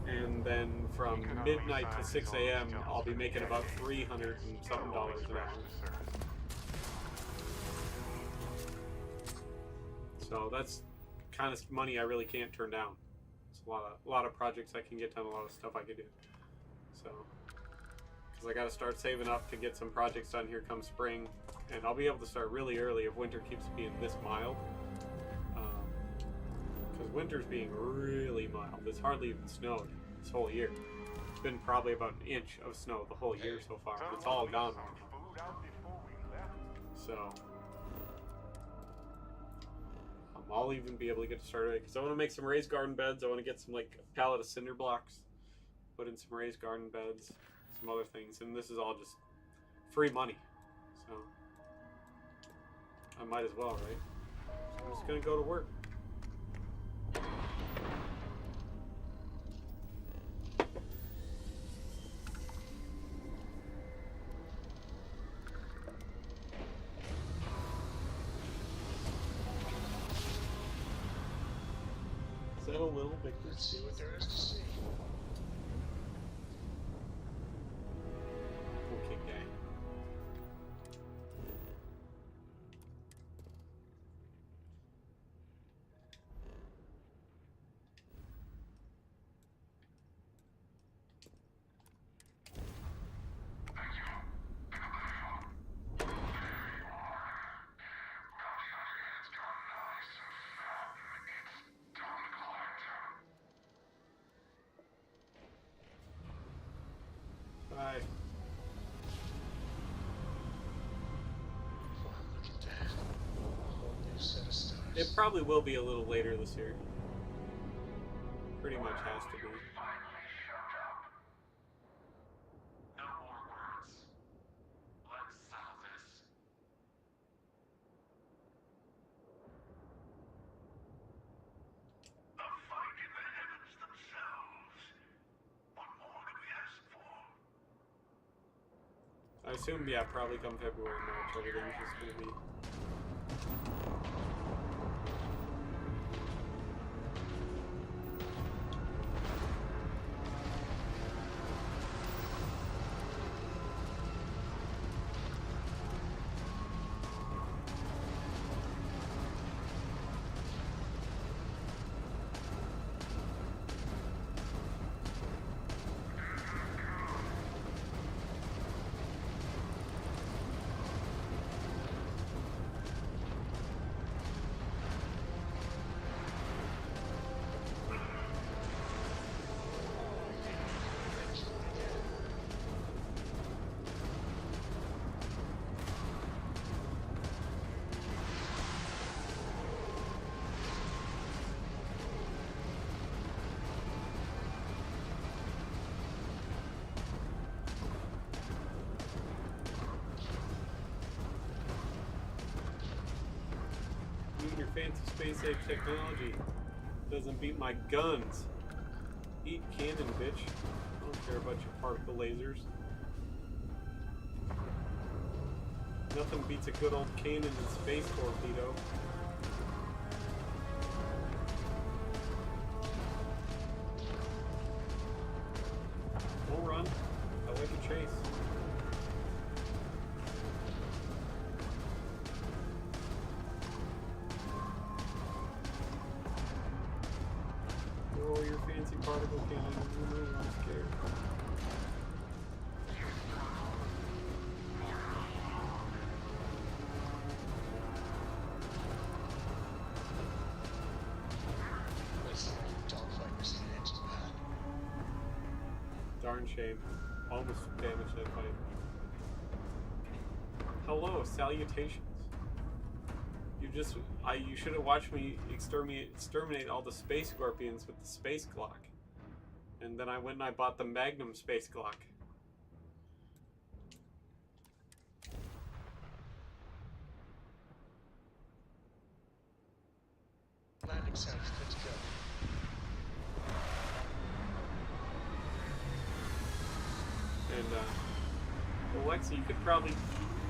and then from midnight to 6 a.m. I'll be making about $300 and something an hour. So that's kind of money I really can't turn down. It's a lot of projects I can get done, a lot of stuff I can do. So. Because I got to start saving up to get some projects done here come spring, and I'll be able to start really early if winter keeps being this mild. Because winter's being really mild. It's hardly even snowed this whole year. been probably about an inch of snow the whole year so far. It's all gone. So I'll even be able to get started because I want to make some raised garden beds. I want to get some like a pallet of cinder blocks, put in some raised garden beds, some other things, and this is all just free money. So I might as well, right? So I'm just gonna go to work. Is that a little big? Let's see what there is to see. Okay, guy. Bye. Wow, look at that. A whole new set of stars. It probably will be a little later this year. Pretty much has to be. Finally showed up. No more words. Let's settle this. A fight in the heavens themselves. What more could we ask for? I assume, yeah, probably come February, March, everything's just gonna be. Your fancy space age technology doesn't beat my guns. Eat cannon, bitch. I don't care about your particle lasers. Nothing beats a good old cannon and space torpedo. Don't run. I like a chase. Oh, your fancy particle cannon. I'm scared. Let's dogfight was the engine, man. Darn shame. Almost damaged that fight. Hello, salutations. You should have watched me exterminate all the space scorpions with the space Glock. And then I went and I bought the Magnum space Glock. Landing sounds good to go. And, Alexi, you could probably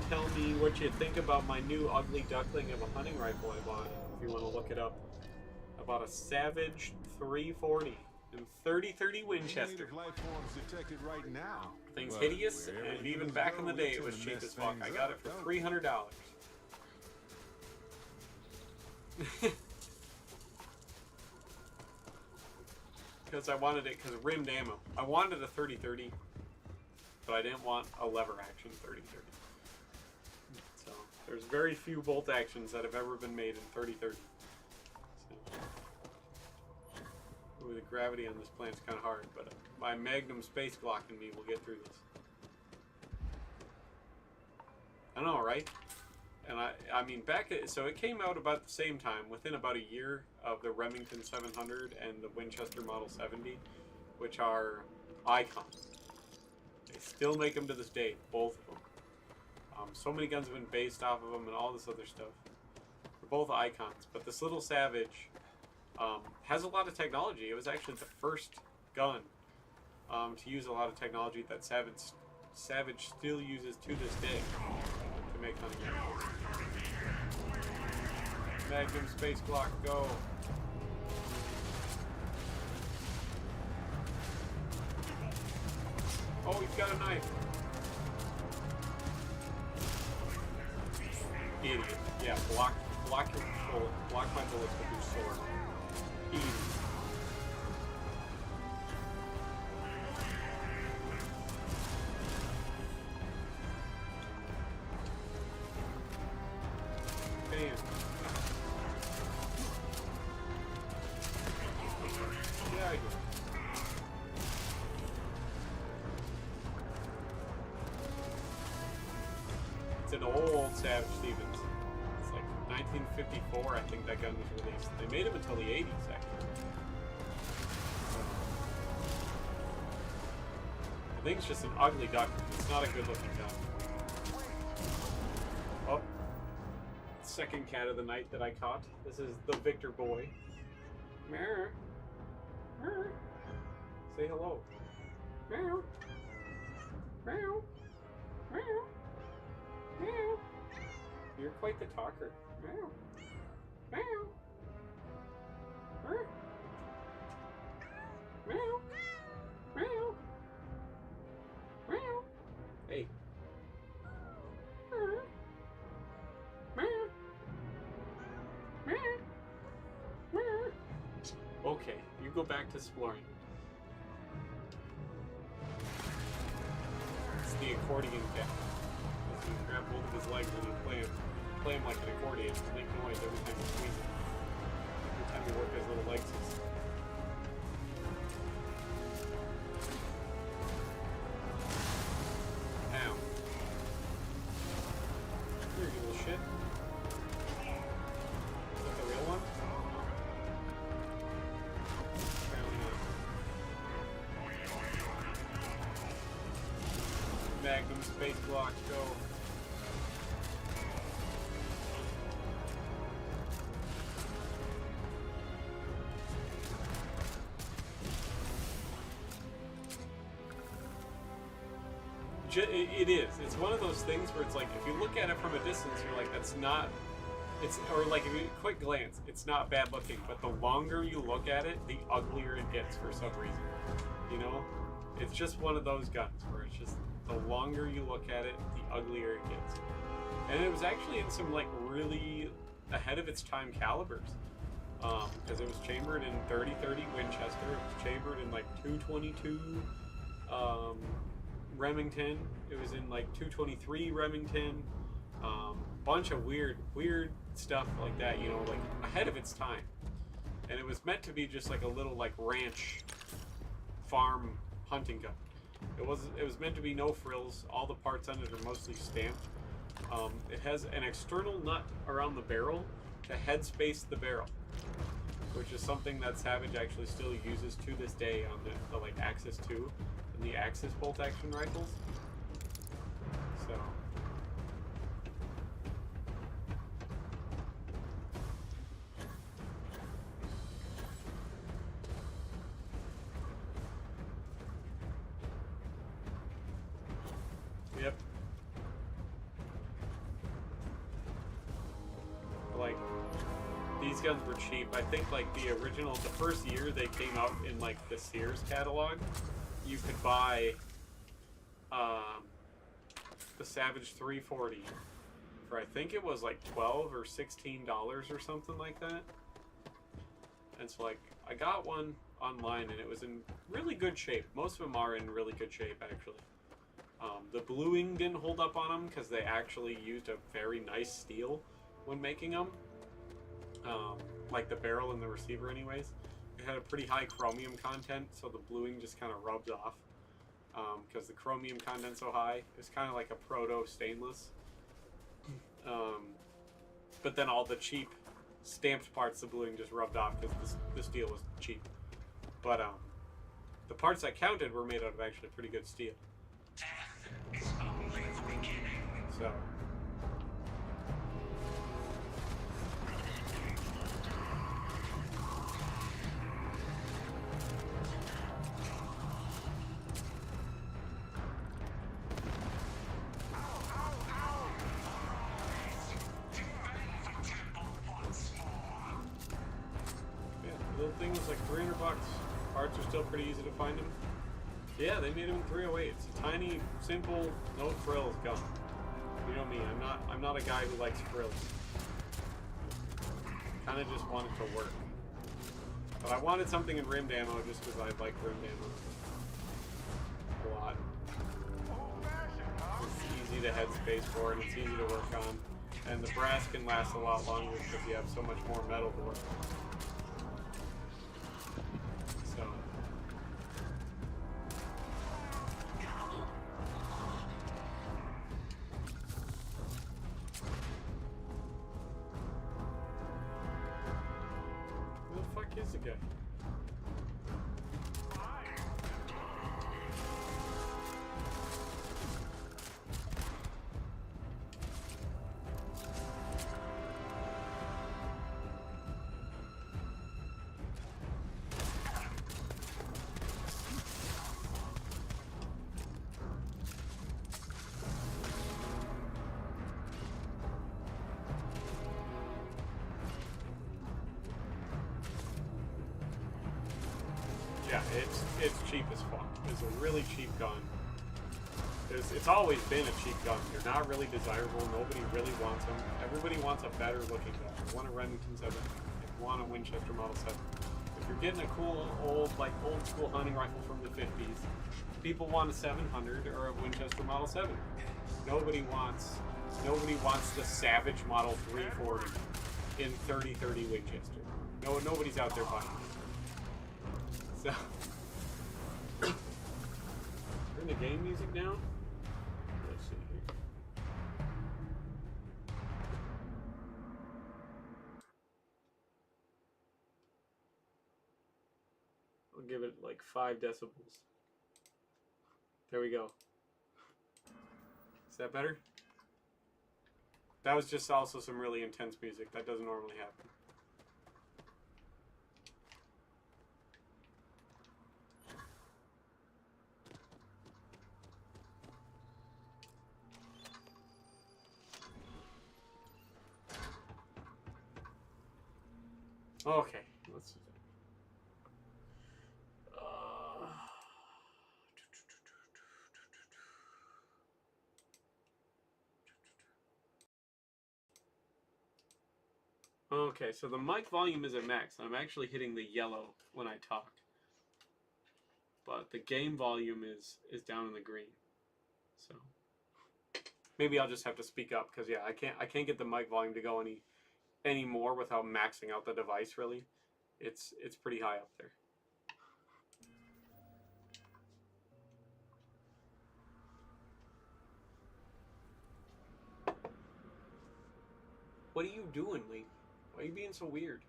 tell me what you think about my new ugly duckling of a hunting rifle I bought, if you want to look it up. I bought a Savage 340 in 30-30 Winchester. Native life forms detected right now. Thing's But hideous, wherever and even humans back in go, the day we it was tend to cheap mess as fuck. I things got it up, for don't we? $300. Because I wanted it, because rimmed ammo. I wanted a 30-30, but I didn't want a lever action 30-30. So, there's very few bolt actions that have ever been made in 30-30. So. Ooh, the gravity on this planet's kind of hard, but my Magnum Space Glock and me will get through this. I know, right? And I mean, so it came out about the same time, within about a year of the Remington 700 and the Winchester Model 70, which are icons. They still make them to this day, both of them. So many guns have been based off of them and all this other stuff. They're both icons, but this little Savage has a lot of technology. It was actually the first gun to use a lot of technology that Savage still uses to this day to make hunting rifles. Magnum Space Glock, go! Oh, he's got a knife. Idiot. Yeah, block your bullet. Block my bullets with your sword. Easy. Bam. Get out of here. It's an old Savage Stevens. It's like 1954, I think that gun was released. They made them until the 80s, actually. I think it's just an ugly gun. It's not a good looking gun. Oh. Second cat of the night that I caught. This is the Victor boy. Meow. Meow. Say hello. Meow. Meow. Meow. Meow. You're quite the talker. Meow. Meow. Meow. Meow. Meow. Meow. Hey. Meow. Meow. Meow. Meow. Okay, you go back to exploring. It's the accordion cat. You grab both of his legs and you play him like an accordion. Just make noise every time you squeeze it. Every time you work his little legs. Ow. Here, you little shit. Is that the real one? Apparently not. Magnum Space Glock, go. It is. It's one of those things where it's like, if you look at it from a distance, you're like, that's not... Or like, if you quick glance, it's not bad looking, but the longer you look at it, the uglier it gets for some reason. You know? It's just one of those guns where it's just, the longer you look at it, the uglier it gets. And it was actually in some, like, really ahead of its time calibers. Because it was chambered in 30-30 Winchester, it was chambered in, like, 222 Remington, it was in, like, 223 Remington, bunch of weird stuff like that, you know, like, ahead of its time. And it was meant to be just, like, a little, like, ranch farm hunting gun. It was meant to be no frills. All the parts on it are mostly stamped. It has an external nut around the barrel to headspace the barrel, which is something that Savage actually still uses to this day on the like Axis 2 and the Axis bolt action rifles. So. Yep. Like, these guns were cheap. I think, like, the first year they came out in, like, the Sears catalog, you could buy, the Savage 340 for, I think it was, like, $12 or $16 or something like that. And so, like, I got one online, and it was in really good shape. Most of them are in really good shape, actually. The bluing didn't hold up on them because they actually used a very nice steel when making them. Like the barrel and the receiver anyways. had a pretty high chromium content, so the bluing just kind of rubs off. Because the chromium content's so high. It's kind of like a proto stainless. But then all the cheap stamped parts, the bluing just rubbed off because the steel was cheap. But the parts that counted were made out of actually pretty good steel. Death is only the beginning. So. Thing was like $300. Parts are still pretty easy to find them. Yeah, they made them in 308. It's a tiny, simple, no frills gun. You know me, I'm not a guy who likes frills. Kind of just want it to work. But I wanted something in rimmed ammo just because I like rimmed ammo a lot. It's easy to headspace for and it's easy to work on. And the brass can last a lot longer because you have so much more metal to work on. Is the guy? Yeah, it's cheap as fuck. It's a really cheap gun. It's always been a cheap gun. They're not really desirable. Nobody really wants them. Everybody wants a better looking gun. They want a Remington 7. They want a Winchester Model 7. If you're getting a cool old school hunting rifle from the 50s, people want a 700 or a Winchester Model 7. Nobody wants the Savage Model 340 in 30-30 Winchester. Nobody's out there buying it. So, turn the game music down. Let's see here. I'll give it like 5 decibels. There we go. Is that better? That was just also some really intense music. That doesn't normally happen. Okay, let's. Okay, so the mic volume is at max, and I'm actually hitting the yellow when I talk. But the game volume is down in the green. So maybe I'll just have to speak up because yeah, I can't get the mic volume to go any more without maxing out the device really. It's pretty high up there. What are you doing, lady? Why are you being so weird?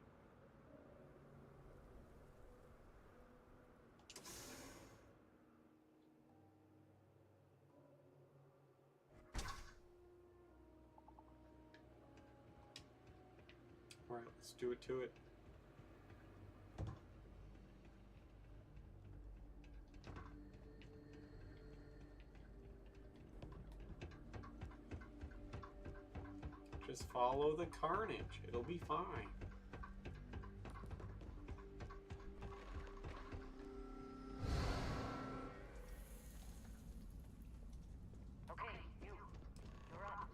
Alright, let's do it to it. Just follow the carnage. It'll be fine. Okay, you're up.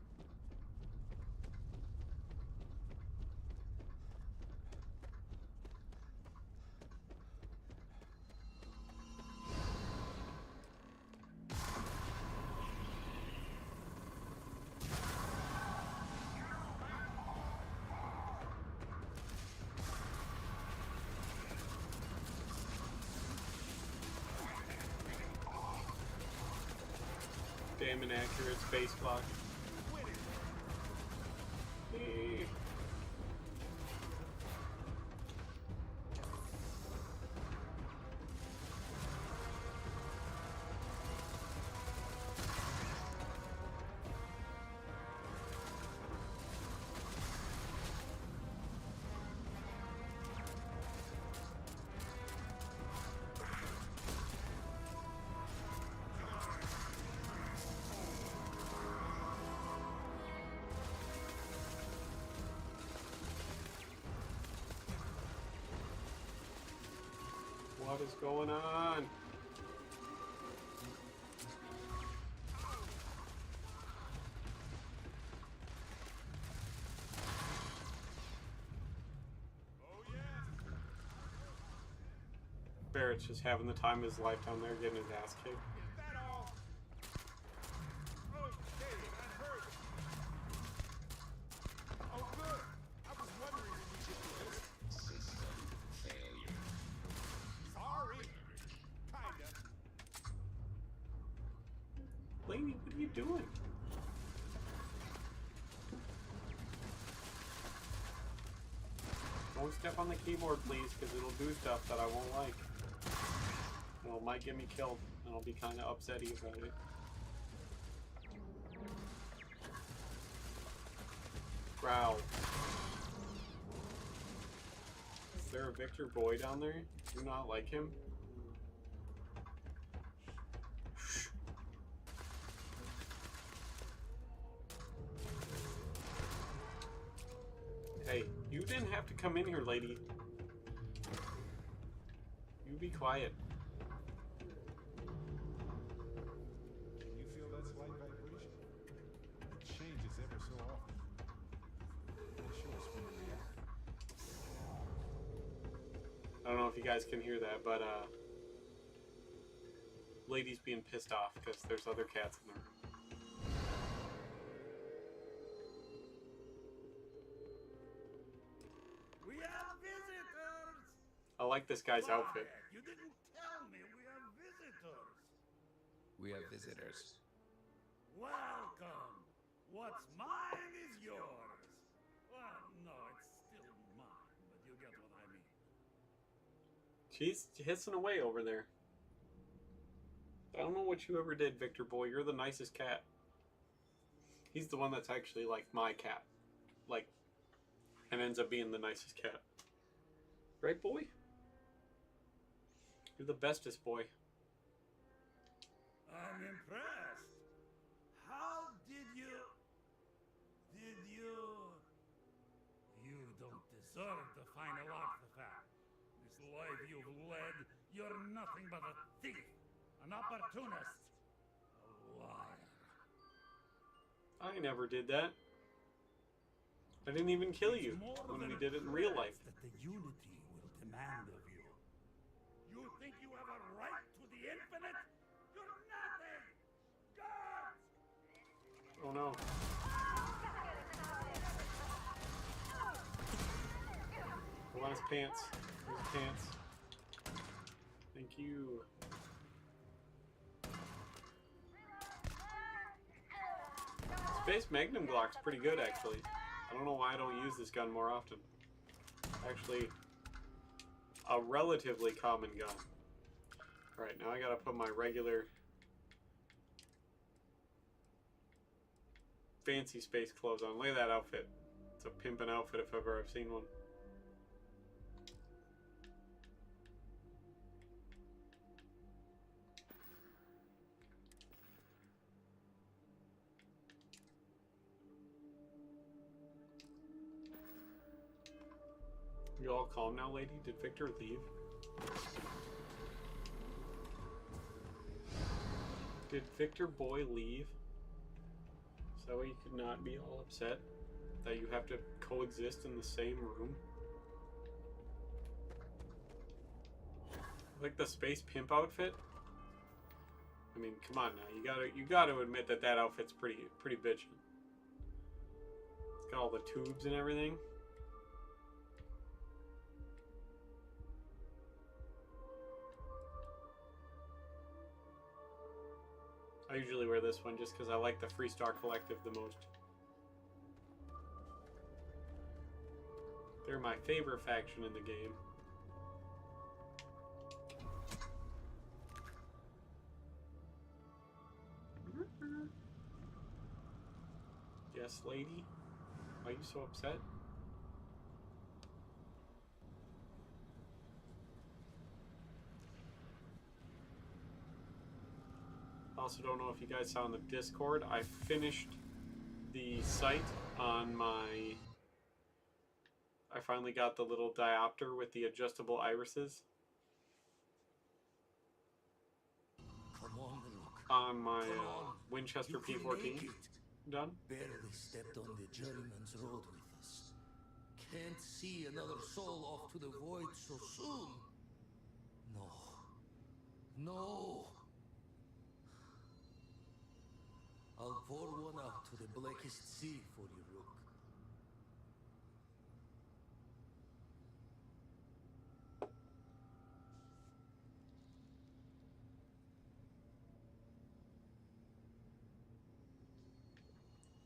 Damn inaccurate space clock. Eh. What is going on? Barrett's just having the time of his life down there getting his ass kicked. Lady, what are you doing? Don't step on the keyboard, please, because it'll do stuff that I won't like. And it might get me killed, and I'll be kind of upsetty about it. Growl. Is there a Victor boy down there? Do you not like him? Hey, you didn't have to come in here, lady. You be quiet. Can you feel that slight vibration? It changes ever so often. It shows when you react. I don't know if you guys can hear that, but lady's being pissed off because there's other cats in there. We have visitors! I like this guy's outfit. You didn't tell me we have visitors. We have visitors. Welcome. What's mine is yours. Well, no, it's still mine, but you get what I mean. She's hissing away over there. I don't know what you ever did, Victor boy. You're the nicest cat. He's the one that's actually like my cat. Like, and ends up being the nicest cat. Right, boy? You're the bestest boy. I'm impressed. How did you... You don't deserve the final artifact. This life you've led, you're nothing but a thief, an opportunist, a liar. I never did that. I didn't even kill you when we did it in real life. That the Unity will demand of you. You think you have a right to the infinite? You're nothing! Guards! Oh no. I want his pants. Here's his pants. Thank you. Space Magnum Glock's pretty good, actually. I don't know why I don't use this gun more often. Actually, a relatively common gun. Alright, now I gotta put my regular fancy space clothes on. Look at that outfit. It's a pimpin' outfit if ever I've seen one. You all calm now, lady? Did Victor leave? Did Victor boy leave? Is that why you could not be all upset? That you have to coexist in the same room? Like the space pimp outfit? I mean, come on now. You gotta admit that that outfit's pretty bitchin'. It's got all the tubes and everything. I usually wear this one just because I like the Freestar Collective the most. They're my favorite faction in the game. Yes, lady? Why are you so upset? Also don't know if you guys saw on the Discord, I finished the site on my... I finally got the little diopter with the adjustable irises. On my Winchester P14 done. Barely stepped on the journeyman's road with us. Can't see another soul off to the void so soon. No. No. I'll pour one out to the blackest sea for you, Rook.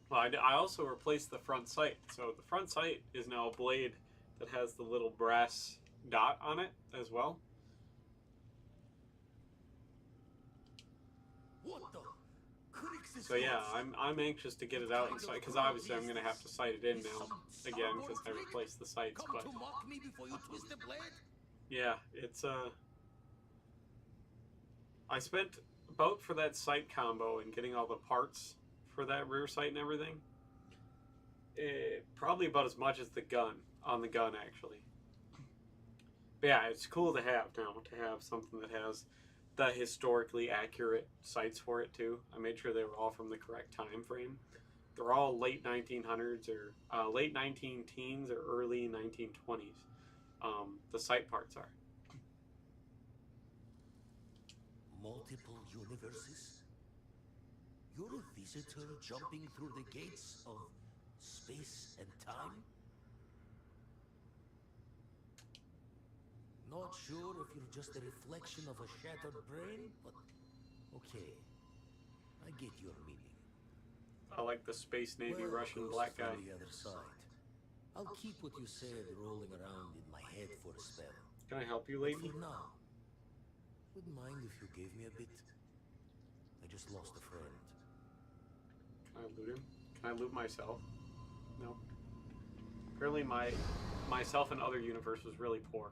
Well, I also replaced the front sight. So the front sight is now a blade that has the little brass dot on it as well. What the? So yeah, I'm anxious to get it out inside because obviously I'm gonna have to sight it in now again because I replaced the sights. But yeah, it's I spent about for that sight combo and getting all the parts for that rear sight and everything. Probably about as much as the gun on the gun actually. But yeah, it's cool to have now to have something that has the historically accurate sights for it too. I made sure they were all from the correct time frame. They're all late 1900s or late 19 teens or early 1920s. The sight parts are. Multiple universes? You're a visitor jumping through the gates of space and time? Not sure if you're just a reflection of a shattered brain, but okay. I get your meaning. I like the Space Navy Russian black guy. On the other side. I'll keep what you said rolling around in my head for a spell. Can I help you, lady? For now, wouldn't mind if you gave me a bit. I just lost a friend. Can I loot him? Can I loot myself? No. Apparently myself and other universe was really poor.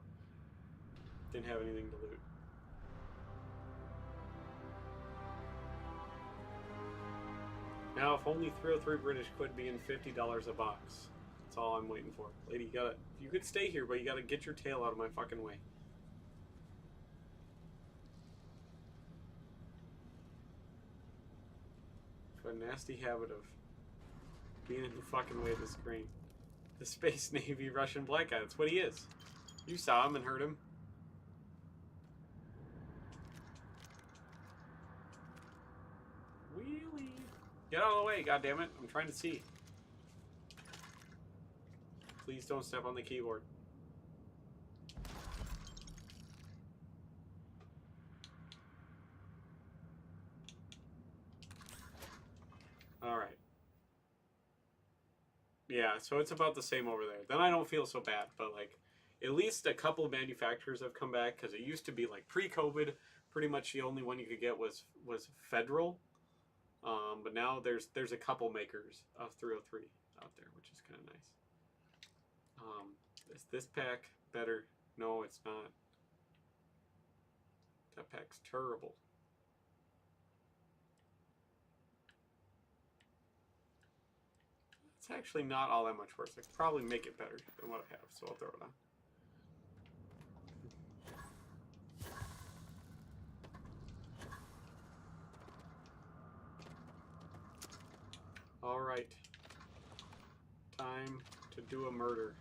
Didn't have anything to loot. Now, if only 303 British quit being $50 a box. That's all I'm waiting for. Lady, you could stay here, but you gotta get your tail out of my fucking way. A nasty habit of being in the fucking way of the screen. The Space Navy Russian black guy, that's what he is. You saw him and heard him. Wheelie. Get out of the way, goddammit. I'm trying to see. Please don't step on the keyboard. Alright. Yeah, so it's about the same over there. Then I don't feel so bad, but like, at least a couple of manufacturers have come back, because it used to be like pre-COVID, pretty much the only one you could get was Federal. But now there's a couple makers of 303 out there, which is kind of nice. Is this pack better? No, it's not. That pack's terrible. It's actually not all that much worse. I could probably make it better than what I have, so I'll throw it on. Alright. Time to do a murder.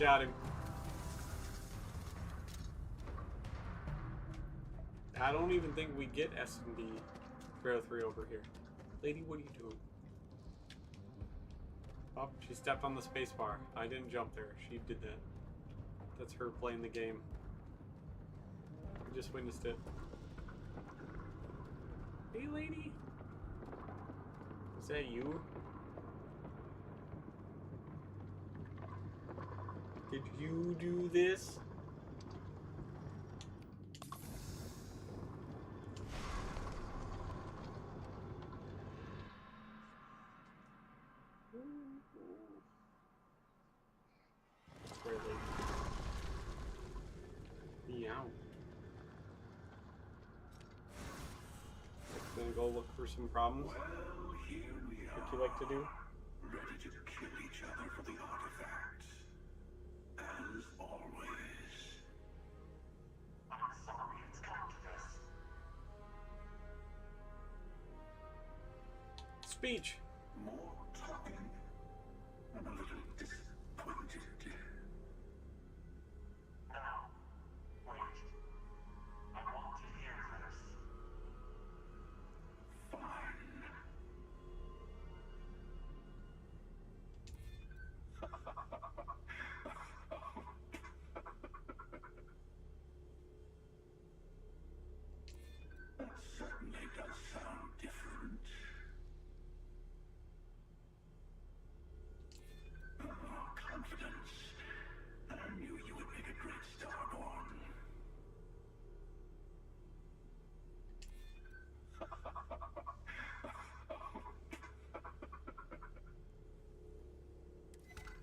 Got him. I don't even think we get S&D 303 over here. Lady, what are you doing? Oh, she stepped on the space bar. I didn't jump there. She did that. That's her playing the game. I just witnessed it. Hey, lady. Is that you? Did you do this? Really? Meow. Gonna go look for some problems. Well, here we are. What you like to do? Ready to kill each other for the artifacts. As always. I'm sorry it's come to this. Speech. More talking. I'm a little disappointed. Now, wait. I want to hear this. Fine. That certainly does sound different. Confidence. I knew you would make a great Starborn.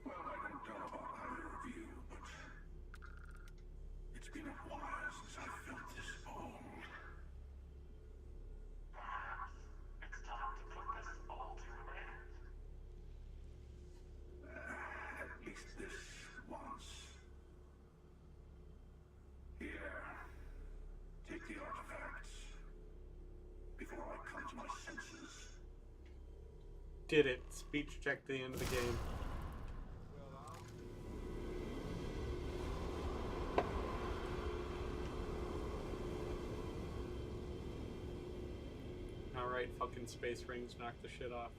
Well, I don't know about either of you, but it's been a while since I felt this old. Perhaps it's time to put this all to an end. At least this once. Here, take the artifacts before I come to my senses. Did it. Speech check the end of the game. Alright, fucking space rings knock the shit off.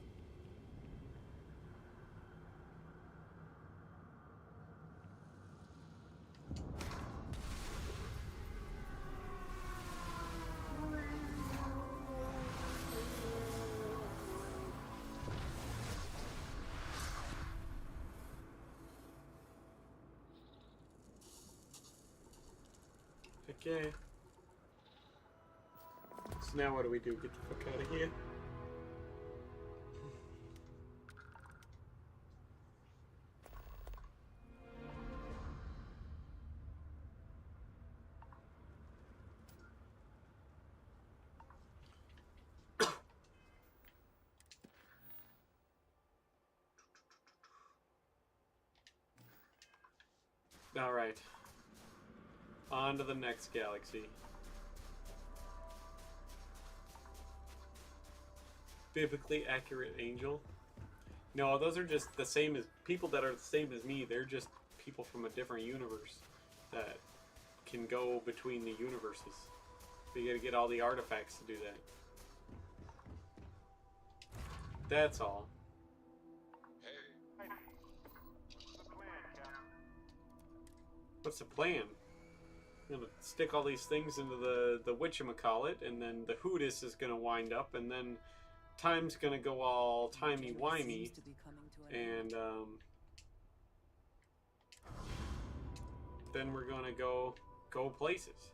Okay. So now what do we do? Get the fuck out of here? All right. On to the next galaxy. Biblically accurate angel. No, those are just the same as people that are the same as me. They're just people from a different universe that can go between the universes. We gotta get all the artifacts to do that. That's all. What's the plan? I'm gonna stick all these things into the whatchamacallit, and then the Hoodus is gonna wind up, and then time's gonna go all timey-wimey, and then we're gonna go places.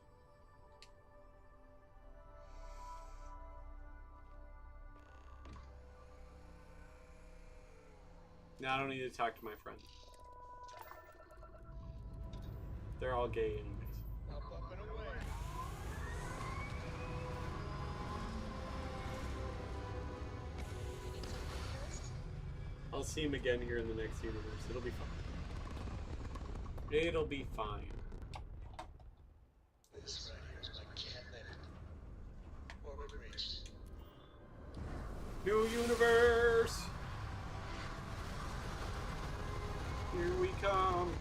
Now I don't need to talk to my friends. They're all gay anyways. Up and away. I'll see him again here in the next universe. It'll be fine. It'll be fine. This right here is my cat limit. Orbit reached. New universe! Here we come.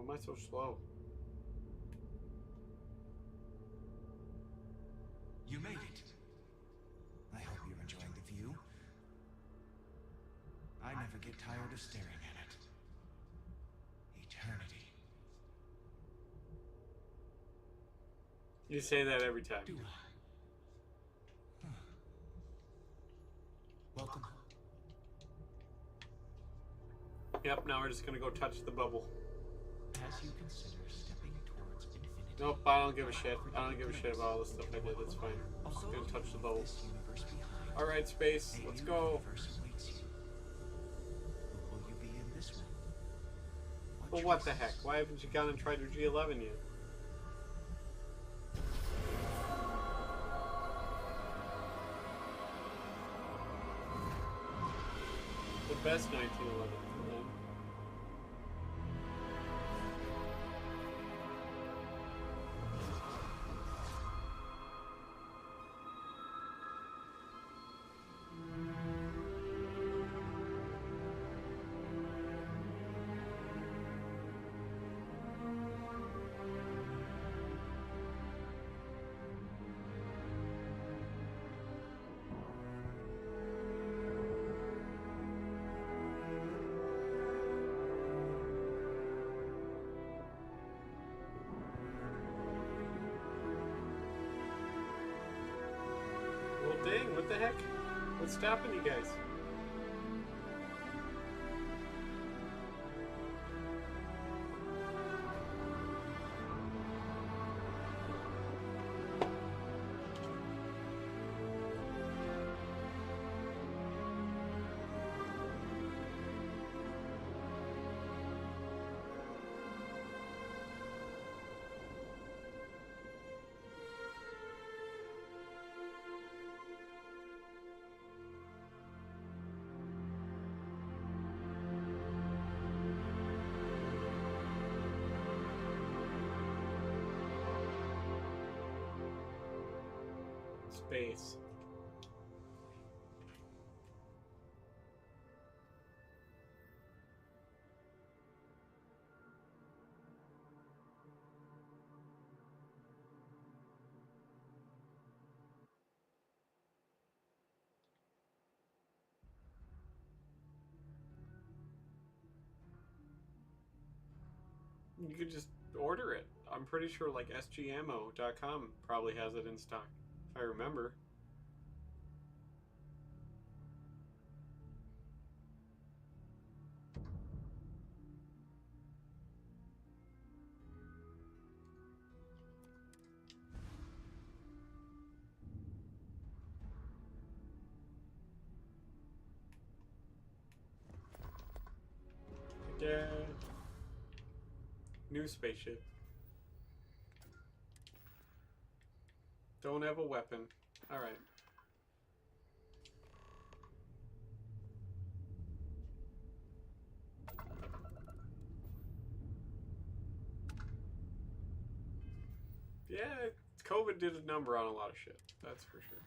am I so slow? You made it. I hope you're enjoying the view. I never get tired of staring at it. Eternity. You say that every time. Do I? Welcome. Yep, now we're just gonna go touch the bubble. As you consider stepping towards infinity. Nope, I don't give a shit. I don't give a shit about all the stuff I did. It's fine. I'm just gonna touch the bubble. Alright, space, let's go. Who will you be in this one? Well, what the heck? Why haven't you gone and tried your G11 yet? The best 1911. Well, dang, what the heck? What's stopping you guys? Space. You could just order it. I'm pretty sure like sgammo.com probably has it in stock, if I remember. Yeah. New spaceship. Don't have a weapon. Alright. Yeah, COVID did a number on a lot of shit. That's for sure.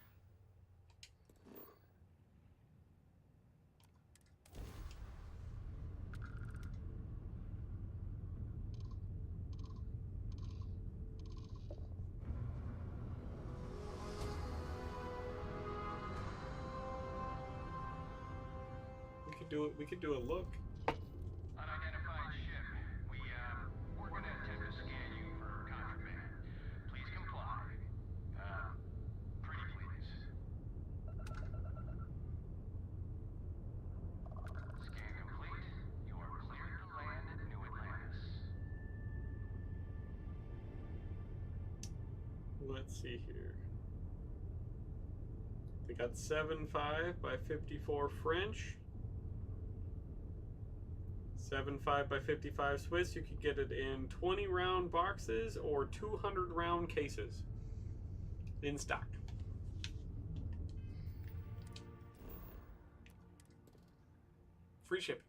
We could do a look. Unidentified ship. We're gonna attempt to scan you for contraband. Please comply. Pretty please. Scan complete. You are cleared to land at New Atlantis. Let's see here. They got 7.5 by 54 French. 7.5 by 55 Swiss. You could get it in 20 round boxes or 200 round cases in stock. Free shipping.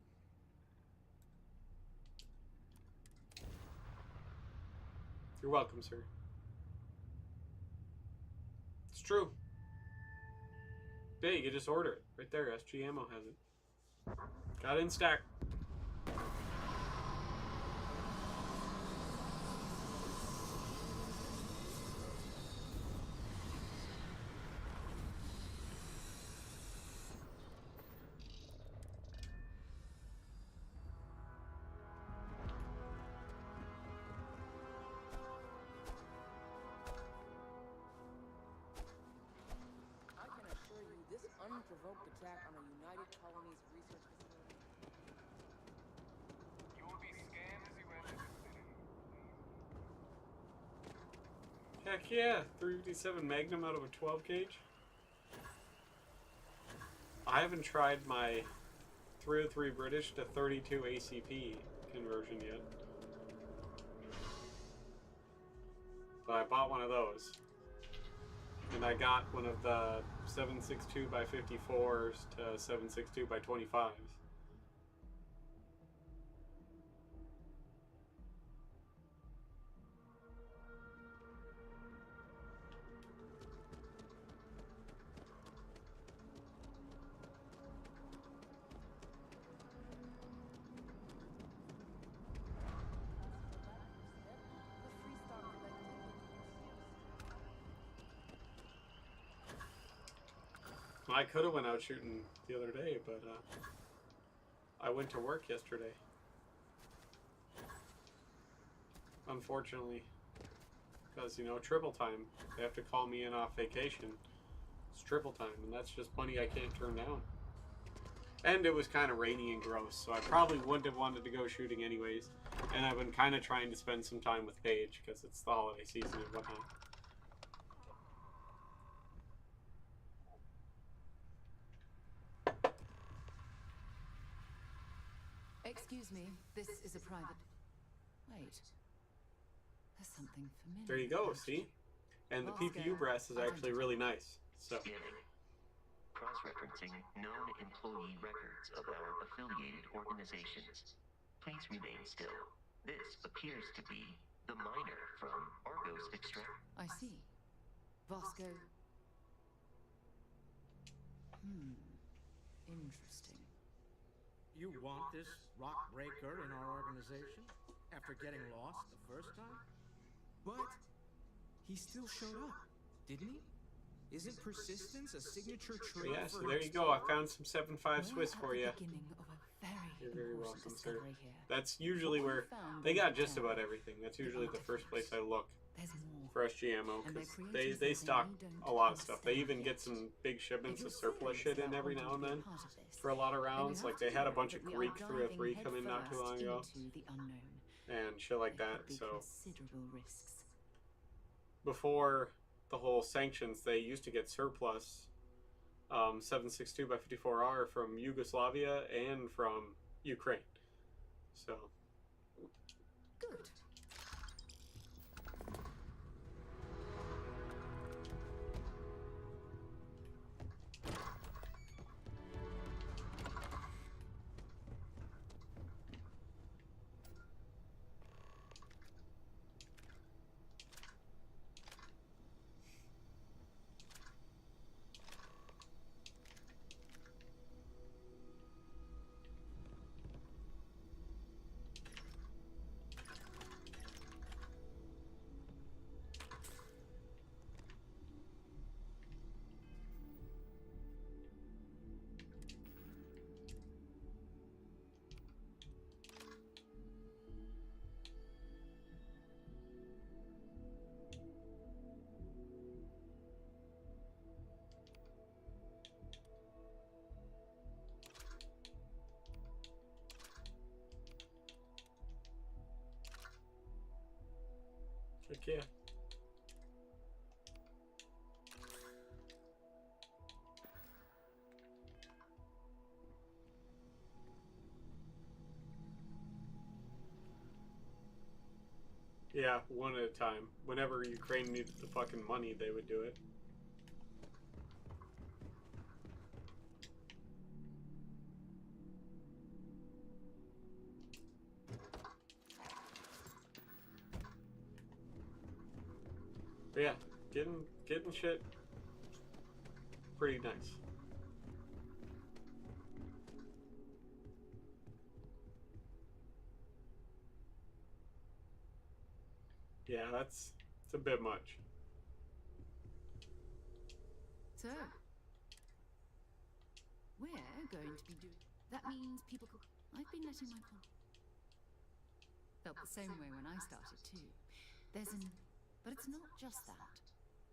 You're welcome, sir. It's true. Yeah, you can just order it. Right there, SG Ammo has it. Got it in stock. unprovoked attack on a United Colonies research facility. You will be scanned as you enter the city. Heck yeah, 357 Magnum out of a 12 gauge. I haven't tried my 303 British to 32 ACP conversion yet. But I bought one of those. And I got one of the 762 by 54s to 762 by 25s. I could have went out shooting the other day, but I went to work yesterday. Unfortunately. Because, you know, triple time. They have to call me in off vacation. It's triple time, and that's just money I can't turn down. And it was kind of rainy and gross, so I probably wouldn't have wanted to go shooting anyways. And I've been kind of trying to spend some time with Paige, because it's the holiday season and whatnot. Excuse me, this is a private... Wait. There's something familiar. There you go, see? And the PPU brass is actually really nice. So. Cross-referencing known employee records of our affiliated organizations. Please remain still. This appears to be the miner from Argos Extract. I see. Vasco. Interesting. You want this rock breaker in our organization after getting lost the first time? But he still showed up, didn't he? Isn't persistence a signature trait? Yeah, so there you go. I found some 7.5 Swiss for you. You're very welcome, sir. That's usually where they got just about everything. That's usually the first place I look for SG ammo, because they stock a lot of stuff. They even get some big shipments of surplus shit in every now and then for a lot of rounds. Like they had a bunch of Greek 303 come in not too long ago and shit like that. So before the whole sanctions, they used to get surplus 7.62 by 54R from Yugoslavia and from Ukraine. So good. heck yeah. Yeah, one at a time. Whenever Ukraine needed the fucking money, they would do it. But yeah, getting shit pretty nice. Yeah, it's a bit much. So, we're going to be doing... That means people could... I've been letting my... Felt the same way when I started too. There's an... But it's not just that.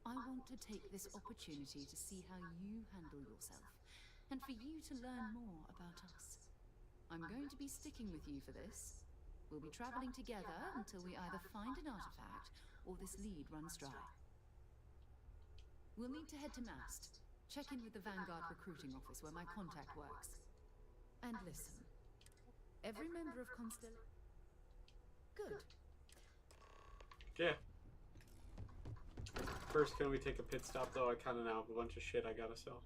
I want to take this opportunity to see how you handle yourself, and for you to learn more about us. I'm going to be sticking with you for this. We'll be traveling together until we either find an artifact or this lead runs dry. We'll need to head to Mast. Check in with the Vanguard recruiting office where my contact works. And listen, every member of Good. Yeah. First, can we take a pit stop though? I kind of now have a bunch of shit I gotta sell.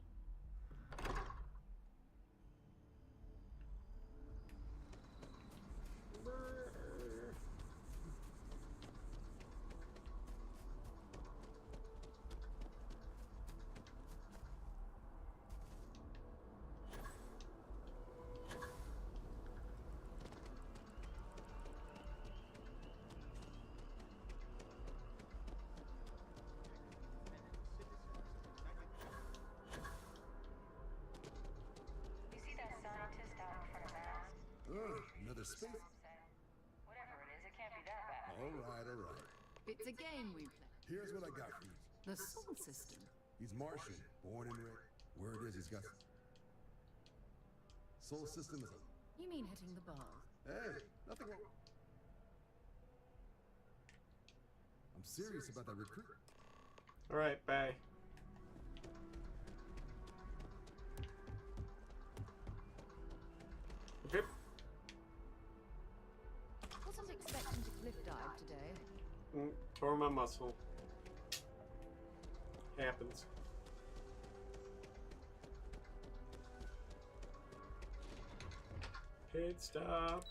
Another space. Whatever it is, it can't be that bad. All right. It's a game we play. Here's what I got for you. The Sol system. He's Martian, born and raised. Word is he's got Sol system is. You mean hitting the bar? Hey, nothing wrong. I'm serious about that recruit. All right, bye. Okay. Wasn't expecting to cliff dive today. Tore my muscle. Happens. Pit stop.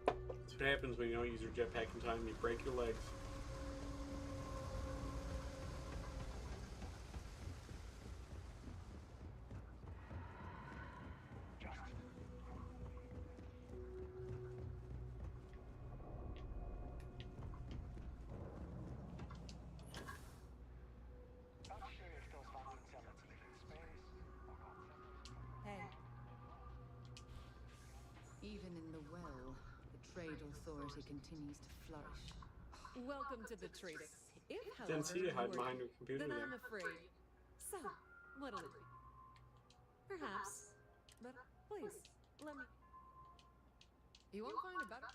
That's what happens when you don't use your jetpack in time. You break your legs. Even in the well, the trade authority continues to flourish. Welcome to the trader. If, however, Didn't see you hide were- behind your computer then there. I'm afraid. So, what'll it be? Perhaps. But please, let me. You won't find a better.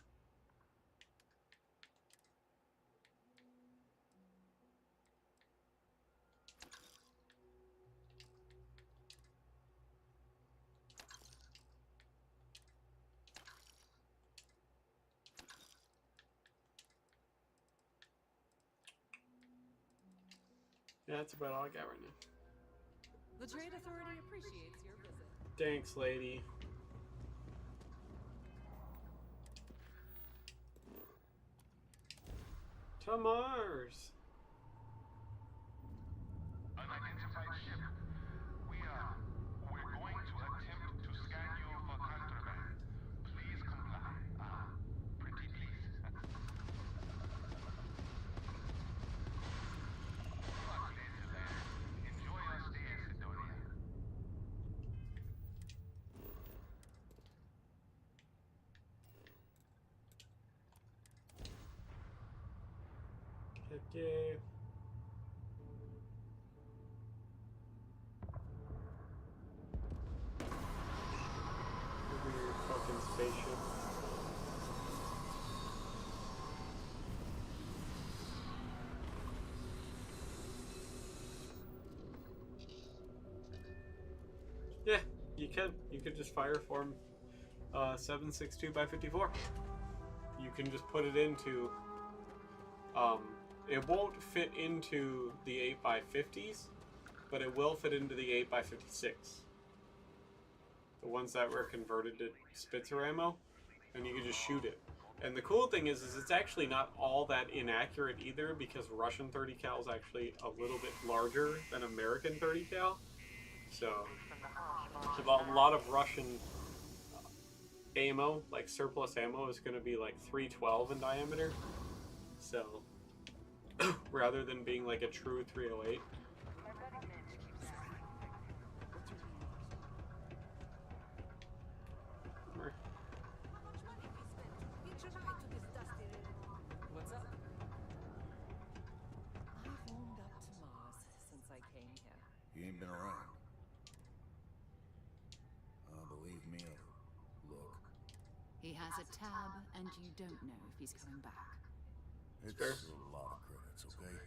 Yeah, that's about all I got right now. The trade authority appreciates your visit. Thanks, lady. To Mars. Unidentified ship. We're going to attempt to scan you for contraband. Please comply. Pretty please. Luckily to land. Enjoy your stay in Sidonia. Heck yeah. Weird fucking spaceship. Yeah, you can. You could just fire form 762 by 54. You can just put it into. It won't fit into the 8 by 50s, but it will fit into the 8 by 56. The ones that were converted to Spitzer ammo, and you can just shoot it. And the cool thing is it's actually not all that inaccurate either, because Russian 30 cal is actually a little bit larger than American 30 cal. So, a lot of Russian ammo, like surplus ammo, is going to be like 312 in diameter. So, rather than being like a true 308. He has a tab, and you don't know if he's coming back. It's fair. a lot of credits, okay?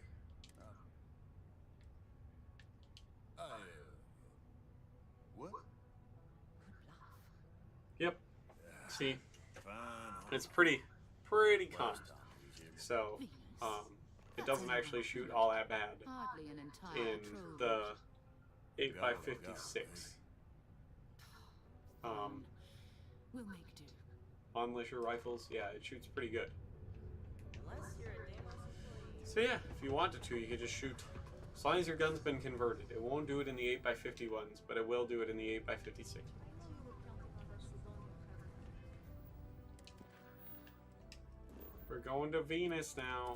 What? Yep. See, Fine. it's pretty common. So, it doesn't actually shoot all that bad Hardly an entire in patrol the 8x56. We'll make do. Unleasher rifles, yeah, it shoots pretty good. So yeah, if you wanted to, you could just shoot. As long as your gun's been converted. It won't do it in the 8x50 ones, but it will do it in the 8x56 ones. We're going to Venus now.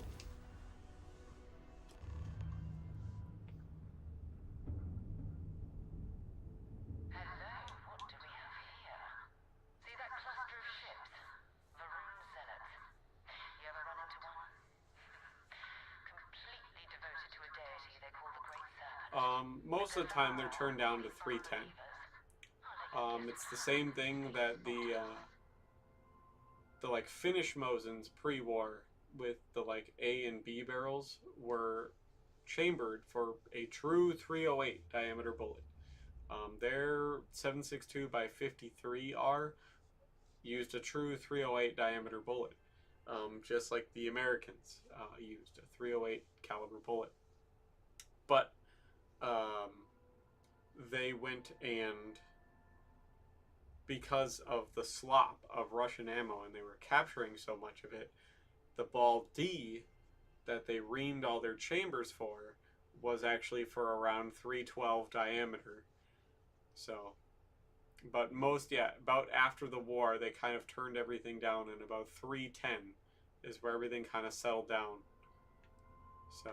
Most of the time they're turned down to 310. It's the same thing that the like Finnish Mosins pre-war with the like A and B barrels were chambered for a true 308 diameter bullet. Their 7.62 by 53R used a true 308 diameter bullet, just like the Americans used a 308 caliber bullet. But they went and, because of the slop of Russian ammo and they were capturing so much of it, the ball D that they reamed all their chambers for was actually for around 312 diameter. So, but about after the war, they kind of turned everything down, and about 310 is where everything kind of settled down. So.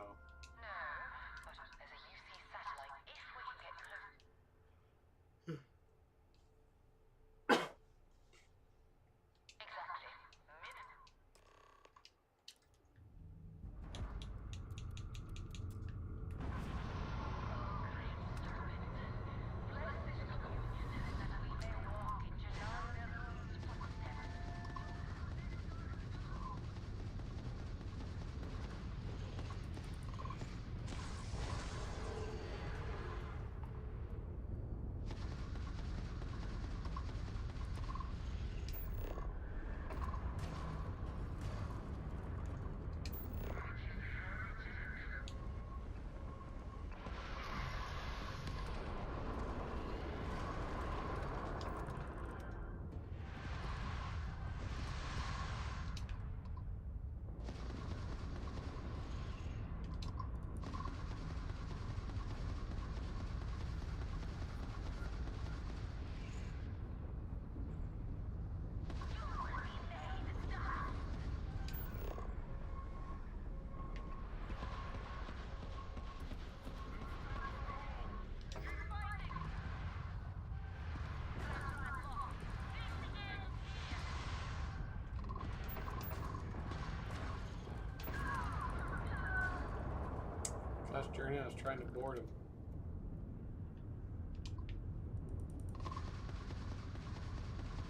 Last journey, I was trying to board him.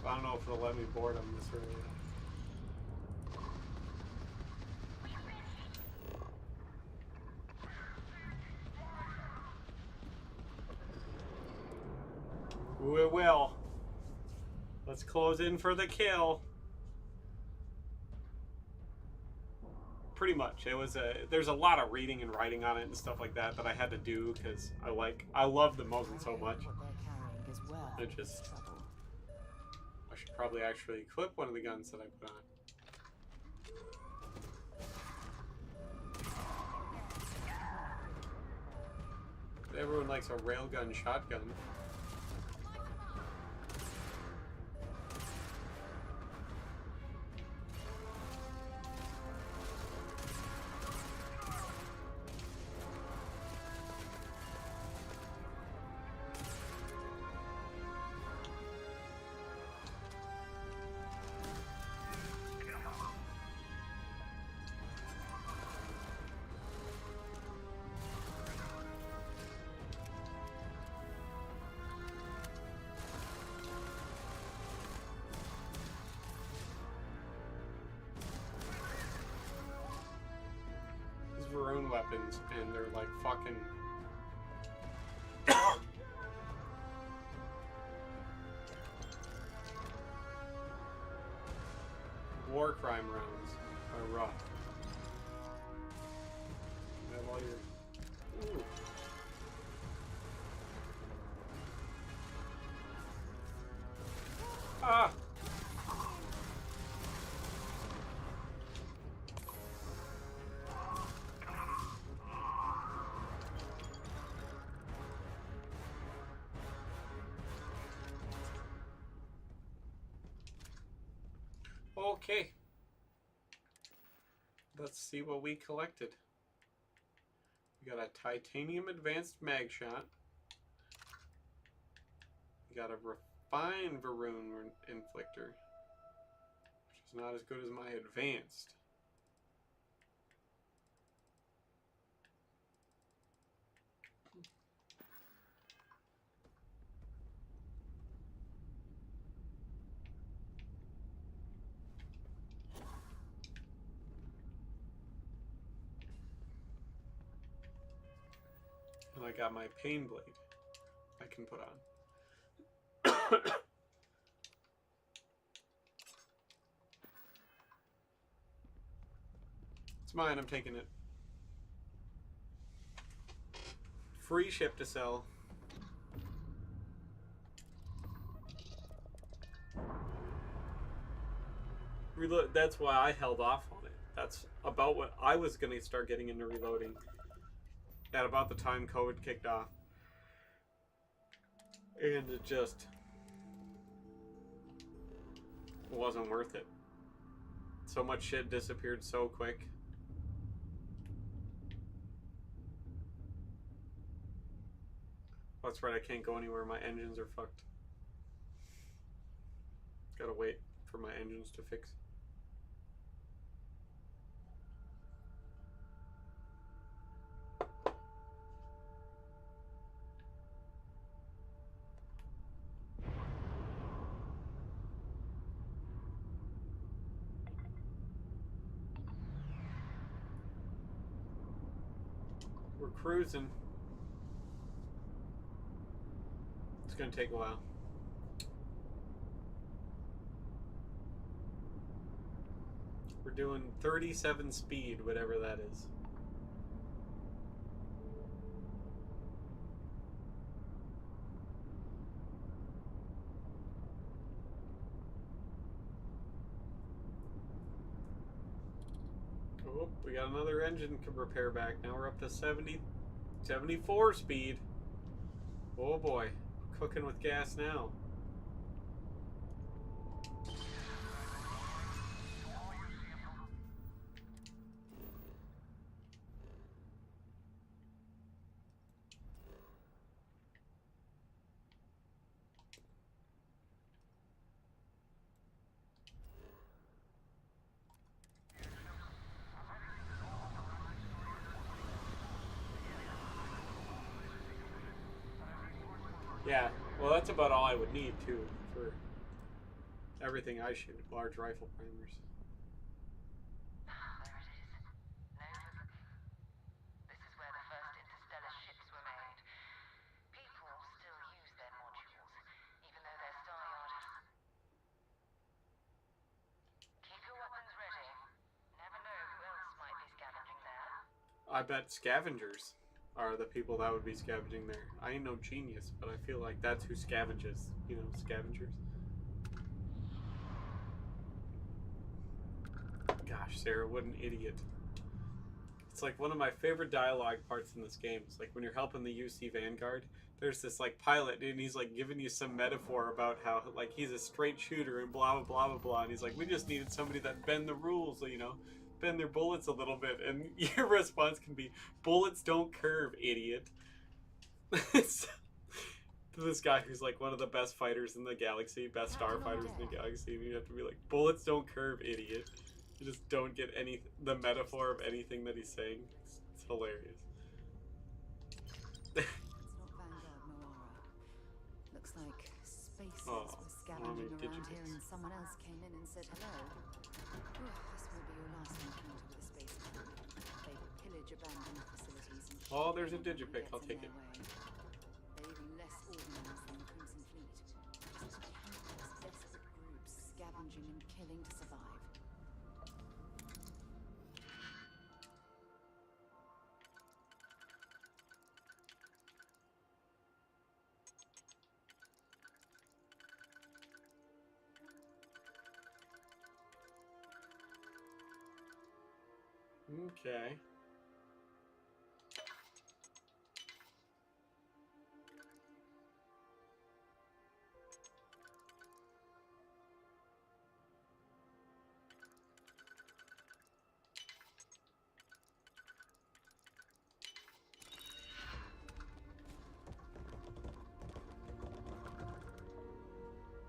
I don't know if it'll let me board him this early. Ooh, it will. Let's close in for the kill. Pretty much. It was there's a lot of reading and writing on it and stuff like that I had to do because I love the Mosin so much. I should probably actually clip one of the guns that I put on. Everyone likes a railgun shotgun. Varun weapons, and they're like fucking... war crime rounds are rough. You have all your... Ooh. Ah! Okay. Let's see what we collected. We got a titanium advanced mag shot. We got a refined Varun inflictor, which is not as good as my advanced. And I got my pain blade I can put on. It's mine, I'm taking it. Free ship to sell. Reload. That's why I held off on it. That's about what I was going to start getting into reloading at about the time COVID kicked off. And it just wasn't worth it. So much shit disappeared so quick. That's right, I can't go anywhere. My engines are fucked. Gotta wait for my engines to fix. We're cruising. It's gonna take a while. We're doing 37 speed, whatever that is. Oh, we got another engine repair back. Now we're up to 74 speed. Oh boy, cooking with gas now. Yeah, well that's about all I would need too for everything I shoot. Large rifle primers. I bet scavengers are the people that would be scavenging there. I ain't no genius, but I feel like that's who scavenges. You know, scavengers. Gosh, Sarah, what an idiot. It's like one of my favorite dialogue parts in this game. It's like when you're helping the UC Vanguard, there's this like pilot, and he's like giving you some metaphor about how like he's a straight shooter and blah, blah, blah, blah, blah. And he's like, we just needed somebody that bend the rules, you know, bend their bullets a little bit. And your response can be, bullets don't curve, idiot. To this guy who's like one of the best fighters in the galaxy, best starfighters in the galaxy, and you have to be like, bullets don't curve, idiot. You just don't get the metaphor of anything that he's saying. It's hilarious. It's not Vanguard, Moara. Looks like spaces were scavenging around here and someone else came in and said hello. This will be your last encounter with a spaceman. They pillage abandoned facilities and Oh, there's a anyone who digipic. I'll gets in take it. their way. They're even less organized than the Crimson Fleet. Just countless desperate groups scavenging and killing to survive. Okay.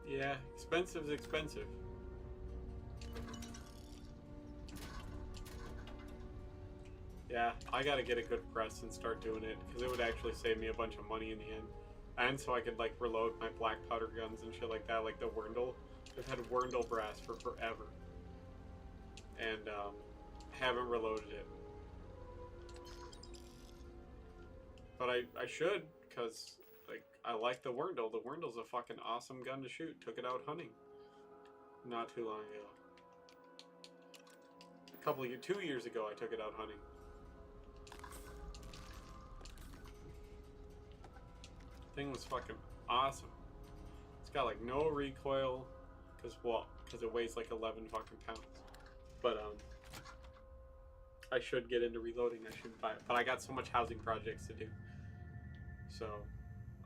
Yeah, expensive's expensive. Yeah, I gotta get a good press and start doing it, because it would actually save me a bunch of money in the end. And so I could, like, reload my black powder guns and shit like that, like the Wurndl. I've had Wurndl brass for forever. And, haven't reloaded it. But I should, because, like, I like the Wurndl. The Wurndl's a fucking awesome gun to shoot. Took it out hunting not too long ago. 2 years ago I took it out hunting. Thing was fucking awesome. It's got like no recoil, because it weighs like 11 fucking pounds. But I should get into reloading. I should buy it, but I got so much housing projects to do. So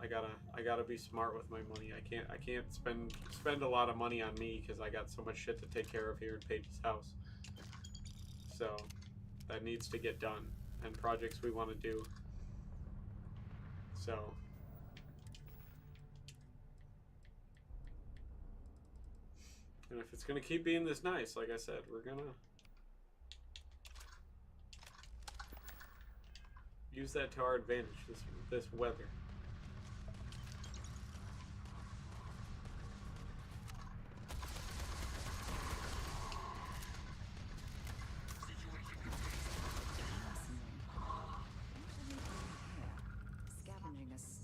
I gotta be smart with my money. I can't spend a lot of money on me, because I got so much shit to take care of here in Paige's house. So that needs to get done, and projects we want to do. So and if it's gonna keep being this nice, like I said, we're gonna use that to our advantage. This weather. Scavenging us.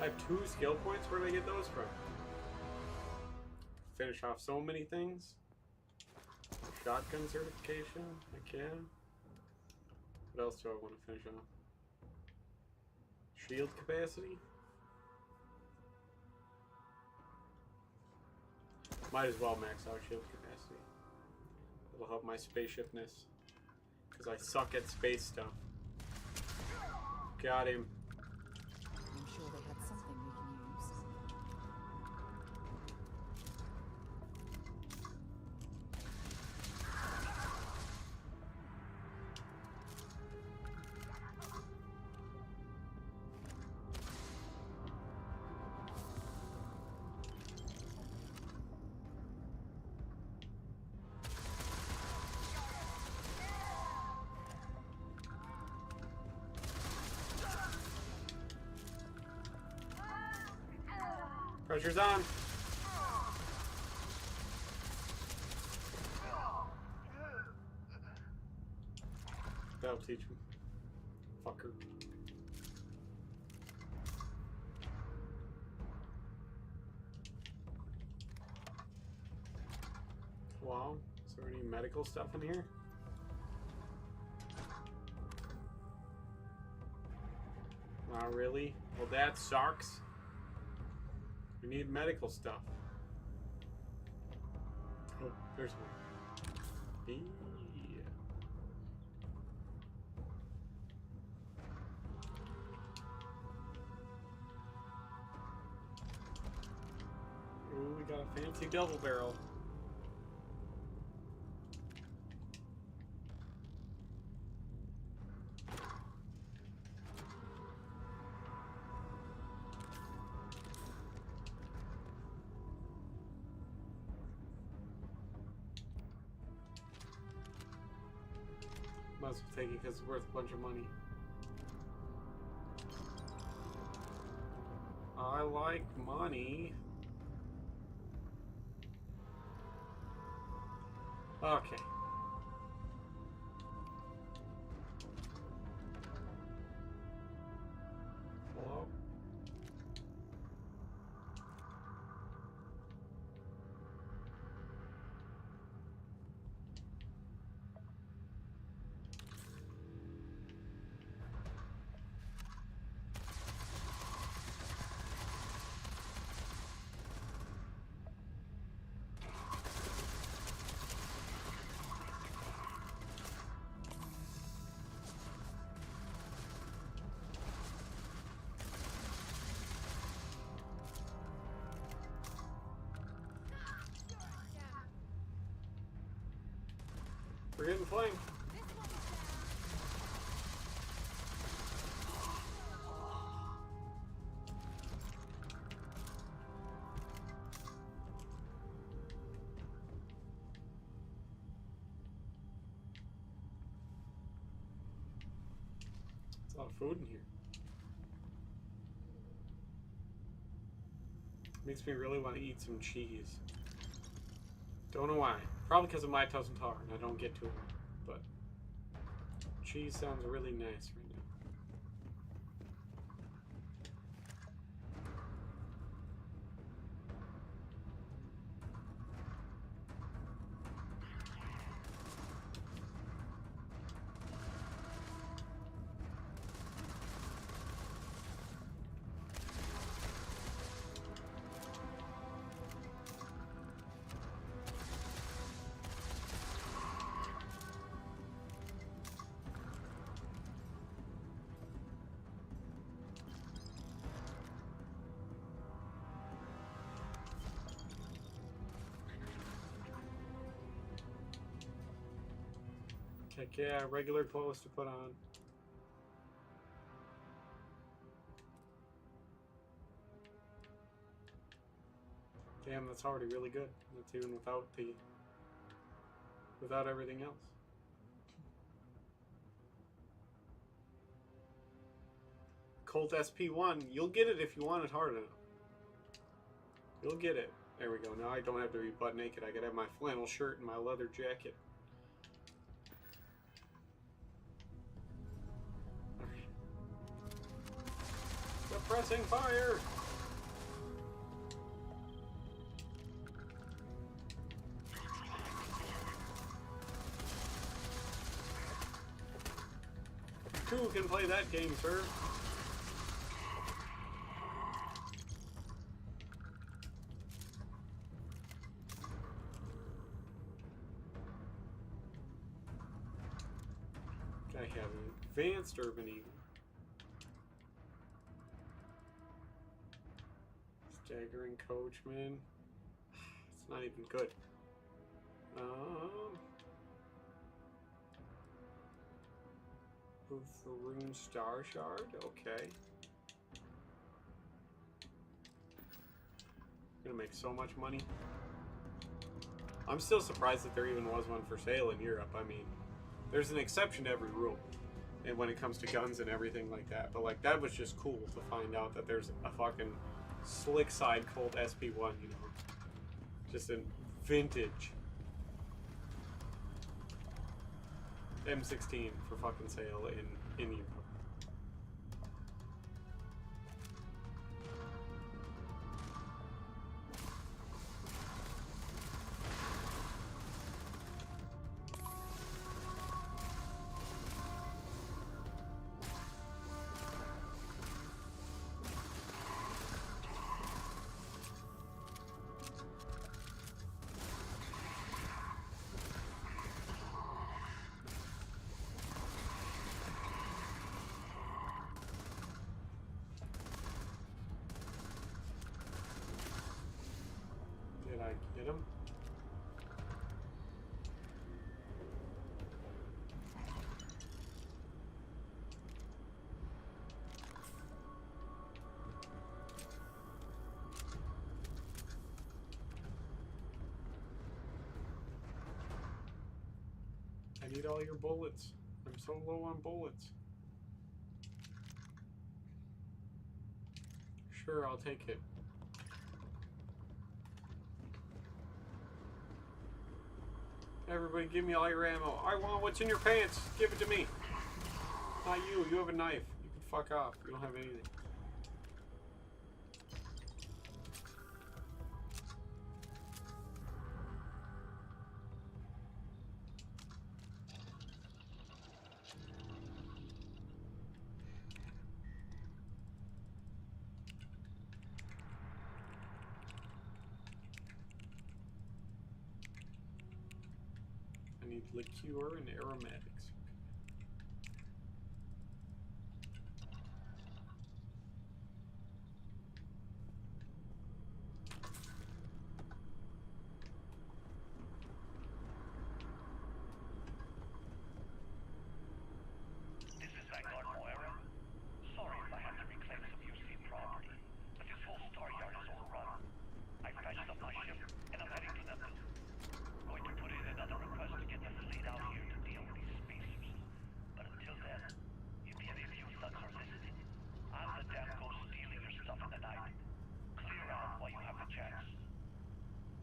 I have 2 skill points. Where did I get those from? Finish off so many things. Shotgun certification. Heck yeah. What else do I want to finish off? Shield capacity. Might as well max out shield capacity. It'll help my spaceshipness, because I suck at space stuff. Got him. I'm sure they had something we can use. Pressure's on. That'll teach me. Fucker. Wow. Is there any medical stuff in here? Not really. Well, that sucks. We need medical stuff. Oh, there's one. Yeah. Ooh, we got a fancy double barrel. Might as well take it because it's worth a bunch of money. I like money. Okay. Hello? We're getting flanked. There's a lot of food in here. Makes me really want to eat some cheese. Don't know why. Probably because of my Tozen Tar and I don't get to it. But cheese sounds really nice right now. Heck yeah, regular clothes to put on. Damn, that's already really good. That's even without everything else. Colt SP1, you'll get it if you want it hard enough. You'll get it. There we go. Now I don't have to be butt naked. I gotta have my flannel shirt and my leather jacket. Suppressing fire! Who can play that game, sir? I have advanced urban eagle. Staggering coachman. It's not even good. Rune Star Shard, okay. Gonna make so much money. I'm still surprised that there even was one for sale in Europe. I mean, there's an exception to every rule, and when it comes to guns and everything like that. But like, that was just cool to find out that there's a fucking slick side Colt SP1, you know, just a vintage M16 for fucking sale in Europe. Did I get him? I need all your bullets. I'm so low on bullets. Sure, I'll take it. Everybody give me all your ammo. I want what's in your pants. Give it to me. Not you. You have a knife. You can fuck off. You don't have anything. I need liqueur and aromatics.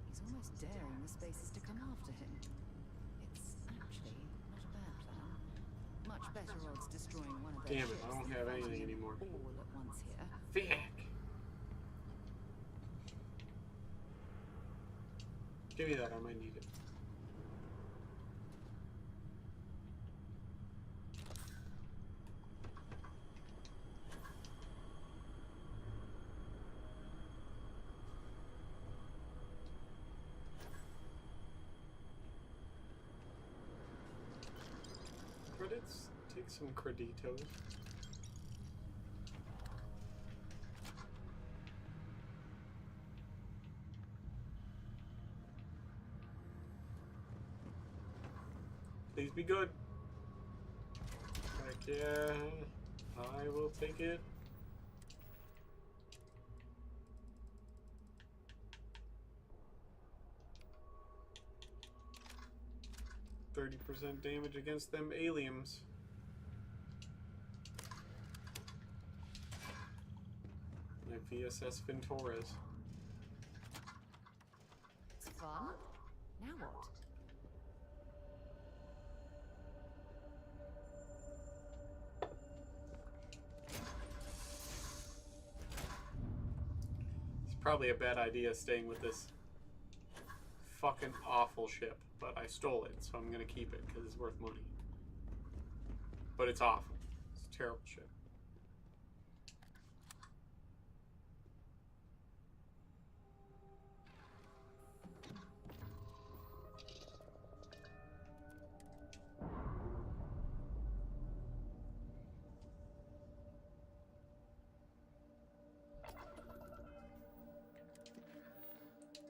He's almost daring the Spacers to come after him. It's actually not a bad plan. Much better odds destroying one of their Damn it, I don't have anything anymore. all at once here. Fuck. Give me that, I might need it. Credits? Take some creditos. Please be good. Heck yeah. I will take it. %, damage against them aliens. My VSS Ventores. It's fun. Now what? It's probably a bad idea staying with this fucking awful ship, but I stole it, so I'm gonna keep it because it's worth money. But it's awful. It's a terrible ship.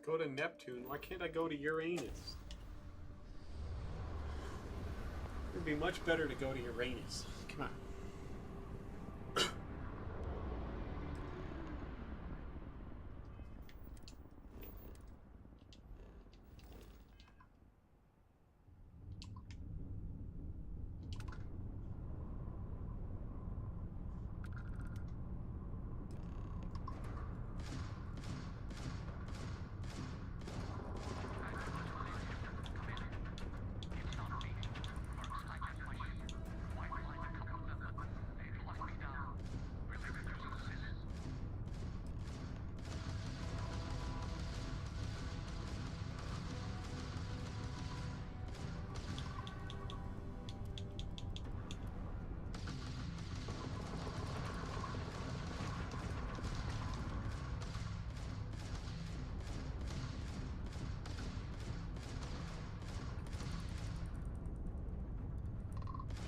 Go to Neptune. Why can't I go to Uranus? It would be much better to go to Uranus. Come on.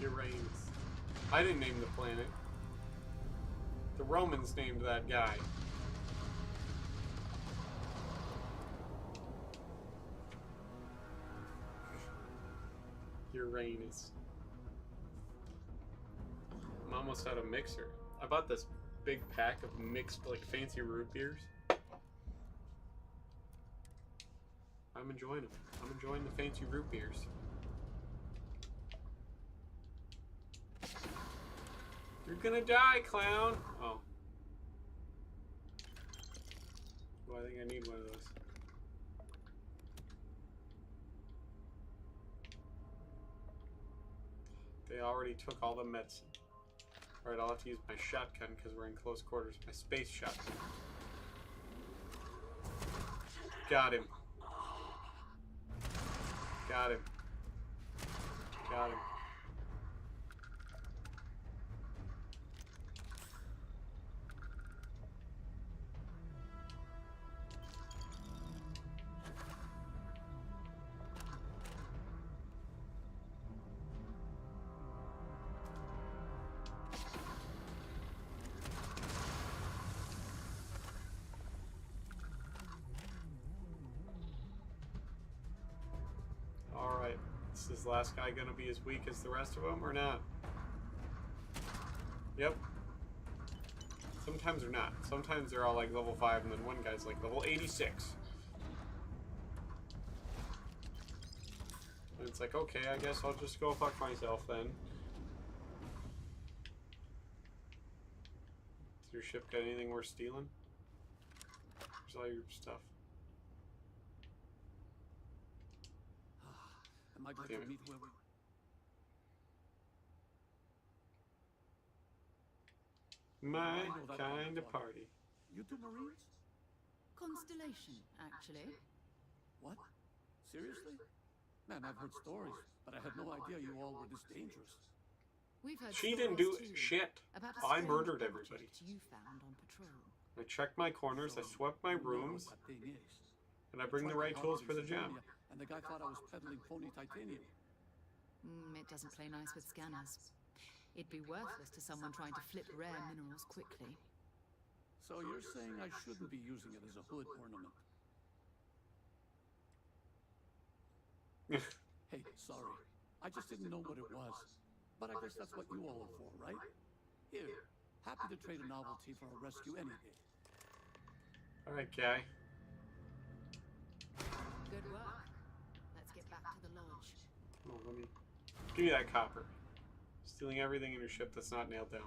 Uranus. I didn't name the planet. The Romans named that guy. Uranus. I'm almost out of mixer. I bought this big pack of mixed, like, fancy root beers. I'm enjoying them. I'm enjoying the fancy root beers. You're gonna die, clown! Oh. Well, I think I need one of those. We already took all the medicine. Alright, I'll have to use my shotgun because we're in close quarters. My space shotgun. Got him. Got him. Got him. Alright, is this last guy gonna be as weak as the rest of them or not? Yep. Sometimes they're not. Sometimes they're all like level 5 and then one guy's like level 86. And it's like, okay, I guess I'll just go fuck myself then. Does your ship got anything worth stealing? Where's all your stuff? Am I going to meet where we... My kind of party. You two Marines? Constellation, actually. What? Seriously? Man, I've heard stories, but I had no idea you all were this dangerous. We've heard She didn't do shit. about a I strange murdered object everybody. you found on patrol. I checked my corners, I swept my rooms, and I bring the right tools for the job. And the guy thought I was peddling phony titanium. It doesn't play nice with scanners. It'd be worthless to someone trying to flip rare minerals quickly. So you're saying I shouldn't be using it as a hood ornament? Hey, sorry. I just didn't know what it was. But I guess that's what you all are for, right? Here, happy to trade a novelty for a rescue any day. Alright, guy. Good work. Let's get back to the lodge. Oh, let me... Give me that copper. Stealing everything in your ship that's not nailed down.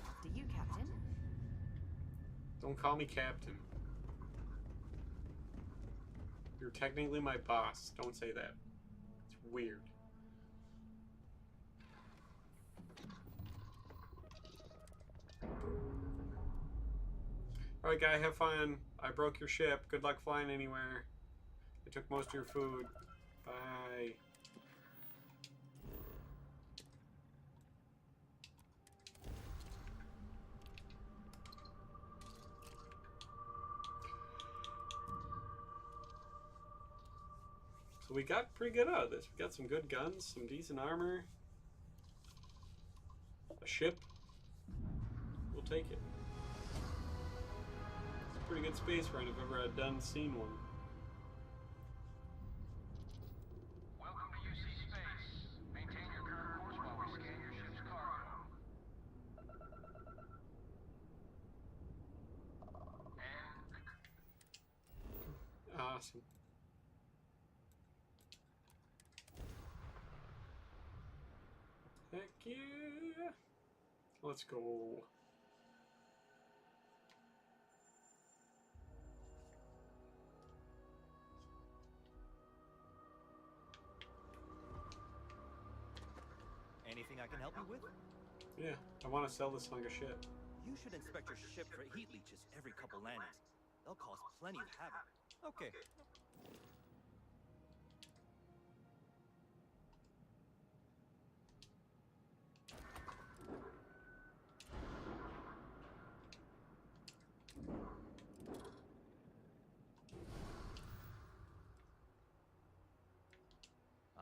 After you, Captain. Don't call me Captain. You're technically my boss. Don't say that. It's weird. Alright, guy, have fun. I broke your ship. Good luck flying anywhere. I took most of your food. Bye. So we got pretty good out of this. We got some good guns, some decent armor, a ship. We'll take it. It's a pretty good space run if ever I'd seen one. Welcome to UC Space. Maintain your current course while we scan your ship's cargo. And... Awesome. Heck yeah! Let's go. Anything I can help you with? Yeah, I want to sell this hunk of shit. You should inspect your ship for heat leeches every couple landings. They'll cause plenty of havoc. Okay.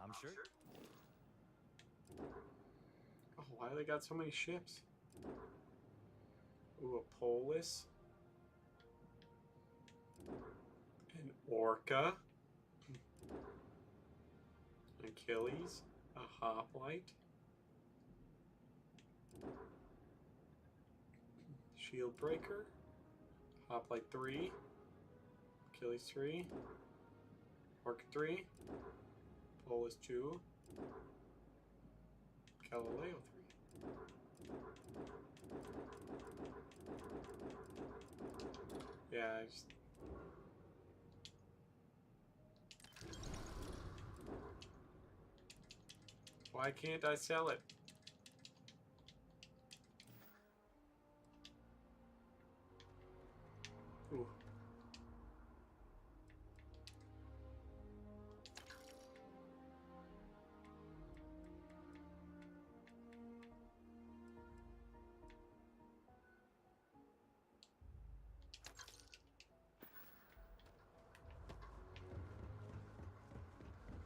I'm sure. Oh, why they got so many ships? Ooh, a Polis. An Orca. Achilles. A Hoplite. Shield Breaker. Hoplite 3. Achilles 3. Orca 3. Polis 2. Galileo 3. Yeah, I just... Why can't I sell it? Ooh.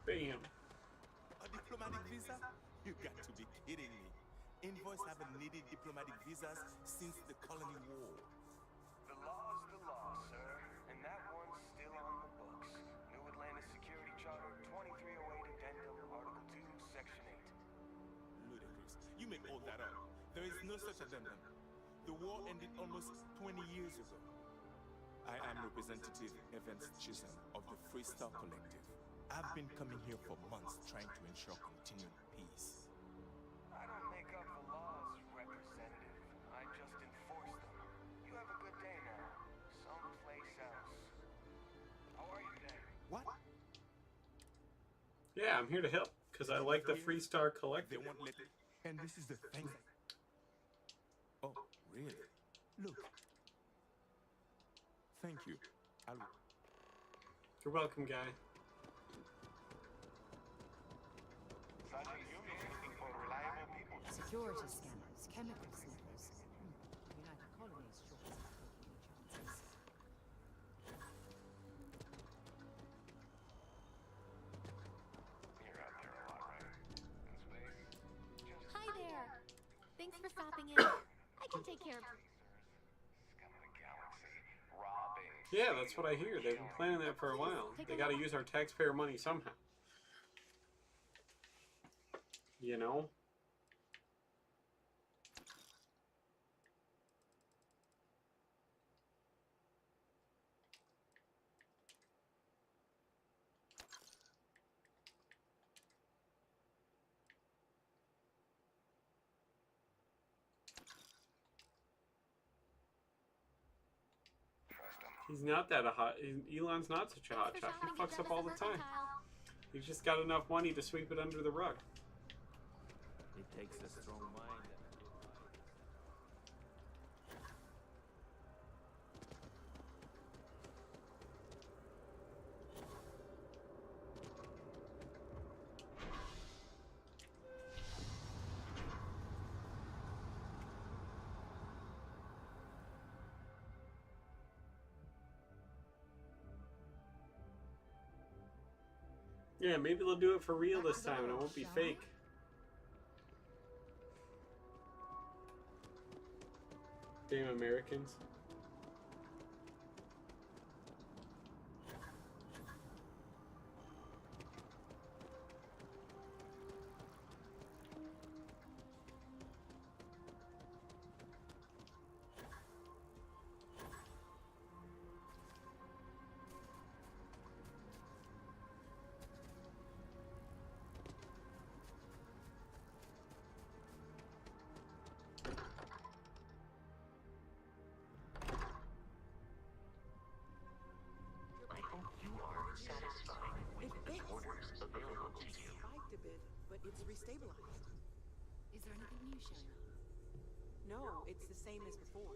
Bam. A diplomatic visa? You got to be kidding me. Envoys haven't needed diplomatic visas since the colony war. The law's the law, sir. And that one's still on the books. New Atlantis Security Charter 2308 Addendum, Article 2, Section 8. Ludicrous. You made all that up. There is no such addendum. The war ended almost 20 years ago. I am Representative Evans Chisholm of the Freestar Collective. I've been coming here for months trying to ensure continued peace. I don't make up the laws, Representative. I just enforce them. You have a good day now. Someplace else. How are you today? What? Yeah, I'm here to help, because I like the Freestar Collective. They won't let me. And this is the thing. Oh, really? Look. Thank you. You're welcome, guy. Sergeant Yumi is looking for reliable people. Security scanners, chemical sniffers. United Colonies sure isn't taking any chances. You're out there a lot, right? In space? Hi there. Thanks for stopping in. I can take care of Scum of the galaxy. Robbing. Yeah, that's what I hear. They've been planning that for a while. They gotta use our taxpayer money somehow. You know? He's not that a hot. Elon's not such a hot shot. He fucks up all the time. He's just got enough money to sweep it under the rug. It takes a strong mind. Yeah, maybe they'll do it for real this time and it won't be fake. Damn Americans. It's restabilized. Is there anything new showing up? No, it's the same as before.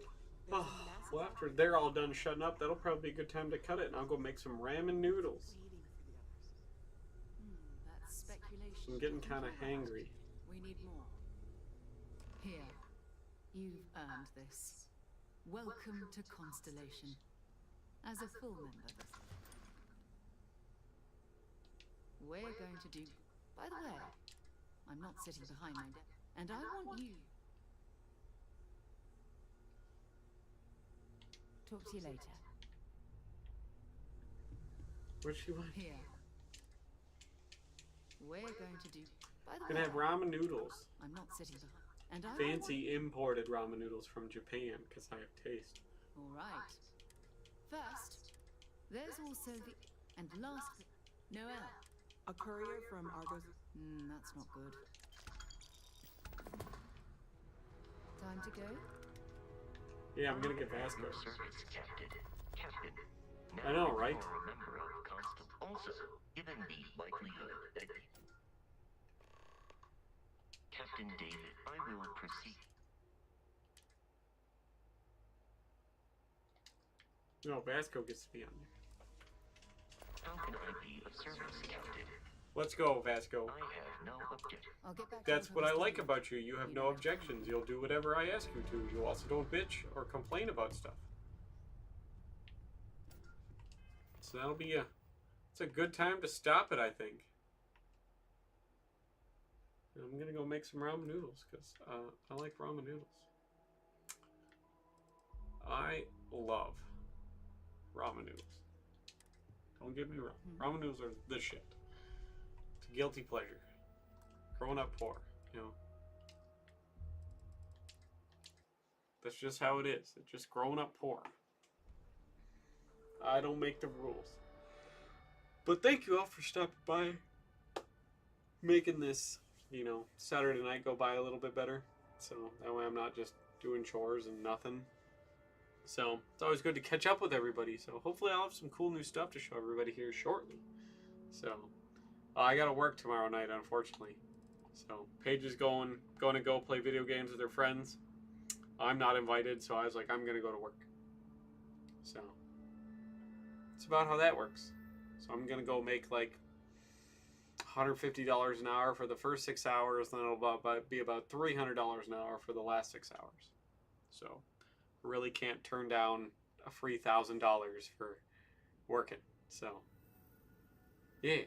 Oh, well, after they're all done shutting up, that'll probably be a good time to cut it, and I'll go make some ramen noodles. That's speculation. I'm getting kind of hangry. We need more. Here, you've earned this. Welcome to Constellation. As a full member, we're going to do. By the way, I'm not sitting behind my desk, and I want you. Talk to you later. What she want? Here. We're going to do. By the Gonna way, have ramen noodles. I'm not sitting behind, and I Fancy imported ramen noodles from Japan, because I have taste. All right. First, there's also the and last, Noel. A courier from Argos. That's not good. Time to go? Yeah, I'm gonna get Vasco. Service captain. Captain, now I know, right? you're a member of Constant. Also, given the likelihood that Captain David, I will proceed. No, Vasco gets to be on there. How can I be of service, Captain? Let's go, Vasco. I have no objection. I'll get back That's to what I I was like doing. about you. You have no objections. You'll do whatever I ask you to. You also don't bitch or complain about stuff. So that'll be it's a good time to stop it, I think. And I'm gonna go make some ramen noodles because I like ramen noodles. I love ramen noodles. Don't get me wrong. Ramen noodles are the shit. It's a guilty pleasure. Growing up poor, you know. That's just how it is. It's just growing up poor. I don't make the rules. But thank you all for stopping by. Making this, you know, Saturday night go by a little bit better. So that way I'm not just doing chores and nothing. So it's always good to catch up with everybody. So hopefully I'll have some cool new stuff to show everybody here shortly. So I gotta work tomorrow night, unfortunately. So Paige is going to go play video games with her friends. I'm not invited, so I was like, I'm gonna go to work. So it's about how that works. So I'm gonna go make like $150 an hour for the first 6 hours, then it'll be about $300 an hour for the last 6 hours. So really can't turn down a free $1,000 for working. So yeah.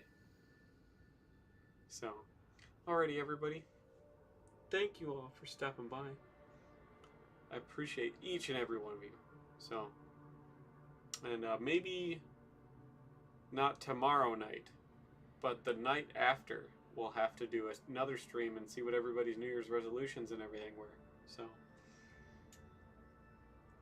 So alrighty, everybody. Thank you all for stopping by. I appreciate each and every one of you. So, and maybe not tomorrow night, but the night after, we'll have to do another stream and see what everybody's New Year's resolutions and everything were. So.